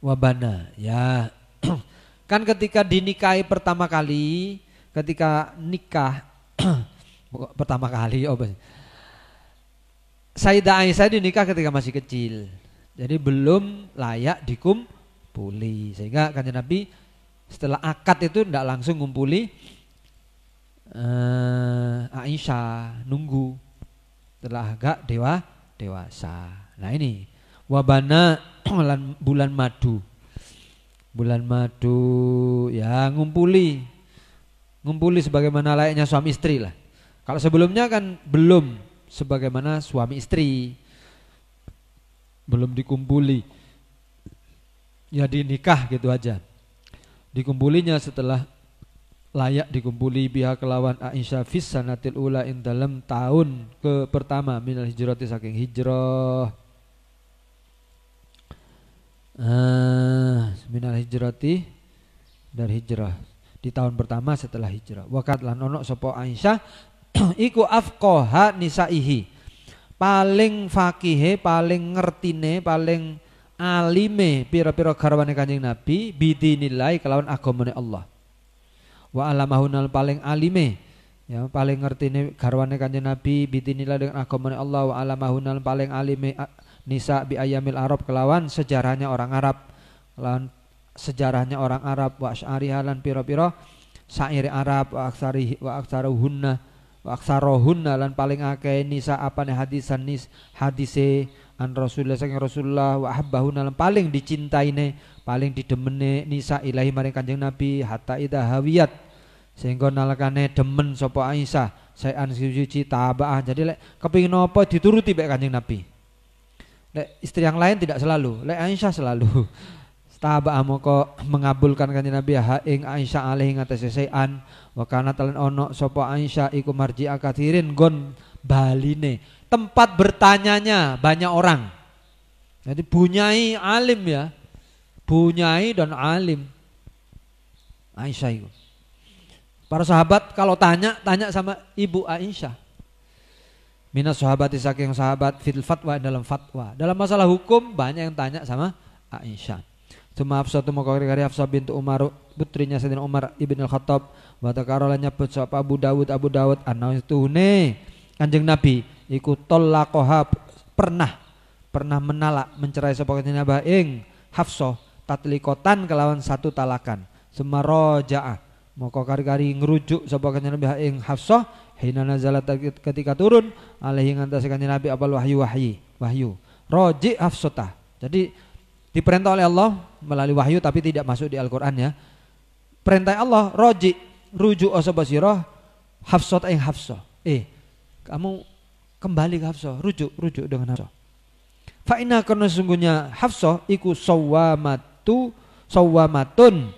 Wabana ya kan ketika dinikahi pertama kali, ketika nikah pertama kali Sayyidah Aisyah dinikah ketika masih kecil. Jadi belum layak dikumpuli. Sehingga Kanjeng Nabi setelah akad itu tidak langsung ngumpuli Aisyah, nunggu setelah agak dewasa. Nah ini wabana bulan madu. Bulan madu ya ngumpuli sebagaimana layaknya suami istri lah. Kalau sebelumnya kan belum sebagaimana suami istri, belum dikumpuli, ya dinikah gitu aja. Dikumpulinya setelah layak dikumpuli biha kelawan Aisyah fis sanatil ula in dalam tahun ke pertama minal hijrati saking hijrah. Minal hijrati dari hijrah di tahun pertama setelah hijrah. Wakat lan ono sapa Aisyah iku afqaha nisaihi, paling fakihe, paling ngertine, paling alime pira-pira garwane Kanjeng Nabi bidinillah kelawan agamane Allah. Wa alamahunal paling alime ya paling ngertine garwane Kanjeng Nabi bidinillah dengan agamane Allah. Wa alamahunal paling alime nisa bi ayamil Arab kelawan sejarahnya orang Arab, kelawan sejarahnya orang Arab, wa asy'ariha lan pira-pira syair Arab, wa aksarohunna lan paling akeh nisa apane hadisan hadise an Rasulullah saking Rasulullah, wa ahabbahunna lan paling dicintaine, paling didemene nisa ilahi maring Kanjeng Nabi hatta idza hawiyat sehingga nalakane demen sapa Aisyah sayan suci tabaah. Jadi lek kepengin apa dituruti mek Kanjeng Nabi. Lek istri yang lain tidak selalu, lek Aisyah selalu. Tabaah moko mengabulkan Kanjeng Nabi ha ing Aisyah alaihi ngatasi sayan wa kana talan ono sapa Aisyah iku marji'a kathirin gon baline tempat bertanyanya banyak orang. Jadi bunyai alim ya. Bunyai dan alim Aisyah itu. Para sahabat kalau tanya sama ibu Aisyah. Minas sahabati saking sahabat fil fatwa dalam fatwa. Dalam masalah hukum banyak yang tanya sama Aisyah. Cuma Hafsah tu mengkari Hafsah bintu Umar putrinya Sayyidina Umar ibn al-Khattab. Wa taqarala nyebut sapa Abu Dawud ana istune Kanjeng Nabi iku tolaqoha pernah menalak mencerai sapa Kanjeng Nabi ing Hafsah tatlikotan kelawan satu talakan. Semarojaah moko kari-kari ngerujuk sapa Kanjeng Nabi ing Hafsah hina nazalat ketika turun alaihi ngantasi Kanjeng Nabi apal wahyu roji Hafsatah. Jadi diperintah oleh Allah melalui wahyu tapi tidak masuk di Al-Qur'an ya. Perintah Allah roji rujuk sapa sira Hafsah ing Hafsah. Kamu kembali ke Hafsah, rujuk dengan Hafsah. Fa inna karena sungguhnya Hafsah iku sawamatun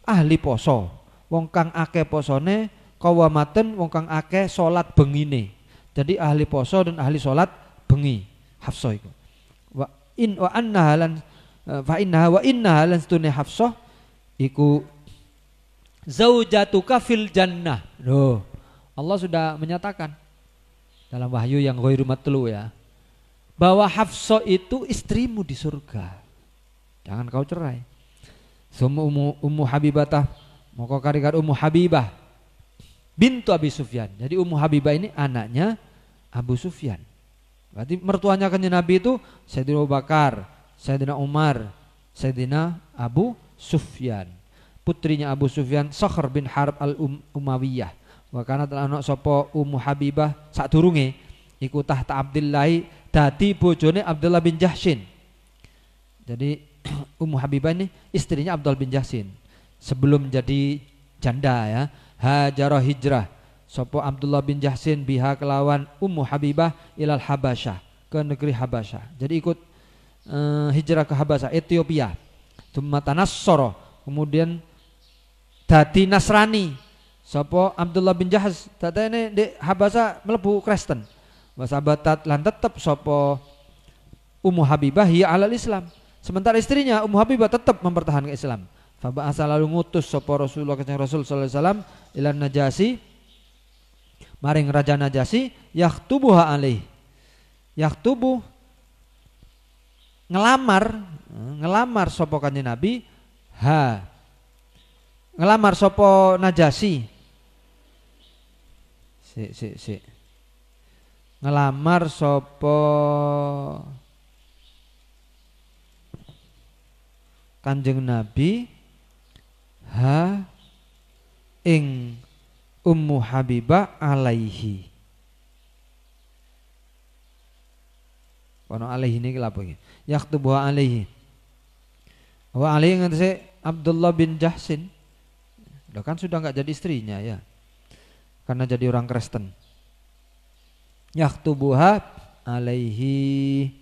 ahli poso. Wong kang akeh posone, qawamatun wong kang akeh salat bengine. Jadi ahli poso dan ahli salat bengi. Hafsah iku. Wa inna lan stune Hafsah iku zaujatuka fil jannah. Loh, Allah sudah menyatakan dalam wahyu yang ghairu matlu ya, bahwa Hafsah itu istrimu di surga. Jangan kau cerai. Summa Ummu Habibatah moko kari-kari Ummu Habibah bintu Abi Sufyan. Jadi Ummu Habibah ini anaknya Abu Sufyan. Berarti mertuanya Kanjeng Nabi itu Sayyidina Abu Bakar, Sayyidina Umar, Sayyidina Abu Sufyan. Putrinya Abu Sufyan Sakhr bin Harb al-Umayyah. Wa kana ana sapa Ummu Habibah sadurunge iku tahta Abdullah dadi bojone Abdullah bin Jahsyin. Jadi Ummu Habibah ini istrinya Abdullah bin Jahsyin. Sebelum jadi janda ya, hajarah hijrah sapa Abdullah bin Jahsyin biha kelawan Ummu Habibah ilal Habasyah, ke negeri Habasyah. Jadi ikut hijrah ke Habasyah, Ethiopia. Tsumma tanassara, kemudian dadi Nasrani. Sapa Abdullah bin Jahsh tatene di Habasyah mlebu Kristen. Wa sabatat lan tetep sapa Ummu Habibah ya alal Islam. Sementara istrinya Ummu Habibah tetap mempertahankan Islam. Fa ba'asa lalu ngutus sapa Rasulullah kanjeng Rasul sallallahu alaihi wasallam ilan Najasi maring Raja Najasi yaktubuha alaih. Yaktubu ngelamar sapa kanjeng Nabi ngelamar sapa Najasi ngelamar sapa Kanjeng Nabi ing Ummu Habibah alaihi. Kono alaihi niki lha apa iki? Yaktubu alaihi. Wa alaihi ngene Abdullah bin Jahsyin. Loh kan sudah enggak jadi istrinya ya. Karena jadi orang Kristen. Yaktubuha alaihi.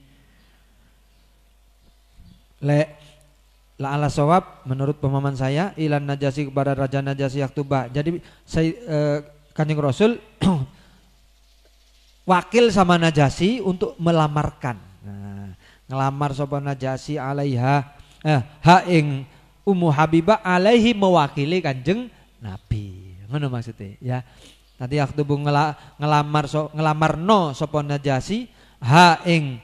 La ala sawab menurut pemahaman saya ilan Najasi kepada Raja Najasi yaktubah. Jadi saya Kanjeng Rasul wakil sama Najasi untuk melamarkan. Nah, ngelamar sapa Najasi alaiha ing Ummu Habibah alaihi mewakili Kanjeng Nabi. Ngono maksudnya ya. Nanti yaktubu ngelamarno sapa Najasi ing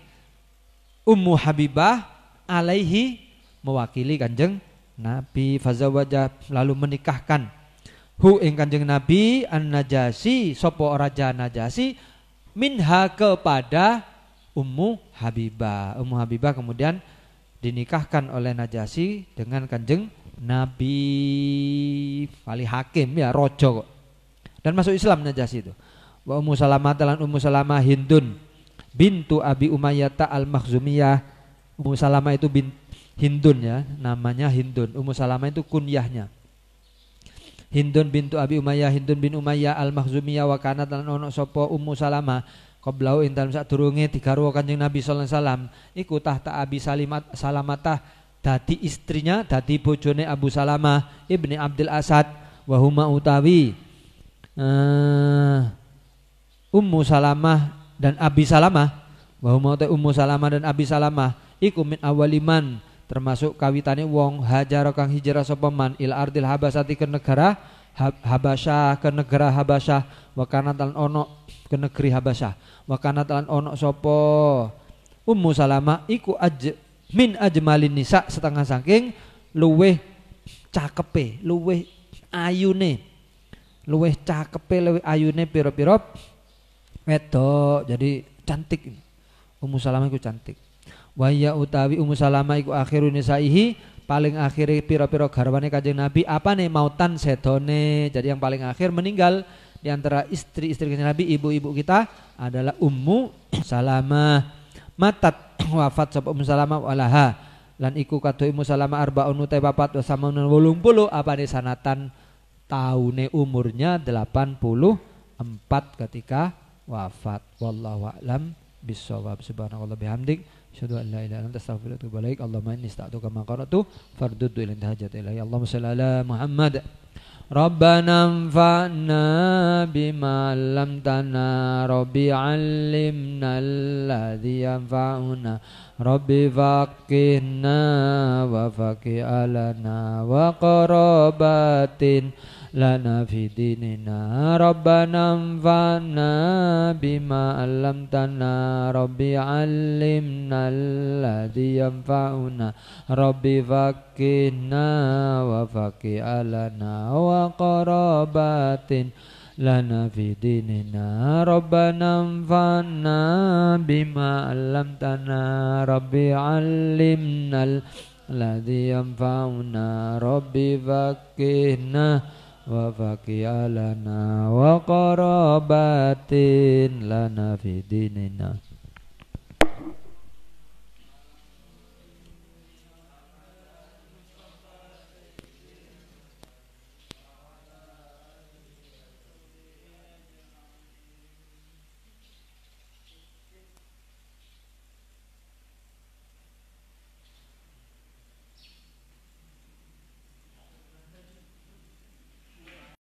Ummu Habibah alaihi mewakili Kanjeng Nabi. Fazawaja lalu menikahkan ing Kanjeng Nabi an-Najasi sapa Raja Najasi minha kepada Ummu Habibah. Ummu Habibah kemudian dinikahkan oleh Najasi dengan Kanjeng Nabi wali hakim ya rojo kok. Dan masuk Islam Najasyi itu. Wa Ummu Salamah lan Ummu Salamah Hindun bintu Abi Umayyah al-Makhzumiyah. Ummu Salamah itu Hindun ya, namanya Hindun. Ummu Salamah itu kunyahnya. Hindun bintu Abi Umayyah, Hindun bin Umayyah al-Makhzumiyah wa kanat lan ono sapa Ummu Salamah qablau ing dalem sadurunge digarwa Kanjeng Nabi sallallahu alaihi wasallam iku tahta Abi Salamatah dadi istrinya, dadi bojone Abu Salamah ibni Abdul Asad wa huma utawi Ummu Salamah dan Abi Salamah wa huma utawi Ummu Salamah dan Abi Salamah iku min awaliman termasuk kawitane wong hajar kang hijrah sapa man il ardil habasati ke negara Habasyah, ke negara Habasyah wa kana lan ono ke negeri Habasyah wa kana lan ono sapa Ummu Salamah iku min ajmalin nisa setengah saking luweh cakepe, luweh ayune, luweh cakepe, luweh ayune pira-pira wedok. Jadi cantik. Ummu Salamah iku cantik. Wa ya utawi Ummu Salamah iku akhirun nisaihi, paling akhir pira-pira garwane Kanjeng Nabi apane mautan sedone. Jadi yang paling akhir meninggal di antara istri-istri Kanjeng Nabi, ibu-ibu kita adalah Ummu Salamah. Matat wafat sapa Ummu Salamah walaha lan iku kado Ummu Salamah arbaun utai papat wa samanun 80 apane sanatan taune umurnya 84 ketika wafat. Wallahu a'lam bissawab. Subhanallah bihamdik asyhadu an la ilaha illa anta astaghfiruka wa atubu ilaik. Allahumma inni asta'tuka ma qara'tu farduddu ila hajat ilahi. Allahumma shalli ala Muhammad. Rabbana anfa'na bima 'allamtana Rabbi 'allimna alladhi yanfa'una Rabbi faqihna wa faqih alana wa qarabatin lana fi dinina Rabbana anfa'na bima 'allamtana Rabbi 'allimna alladhi yanfa'una Rabbi faqihna wa faqih alana wa qarabatin lana fi dinina Rabbana anfa'na bima 'allamtana Rabbi 'allimna alladhi yanfa'una Rabbi faqihna wa faqih alana wa qarabatin lana fi dinina.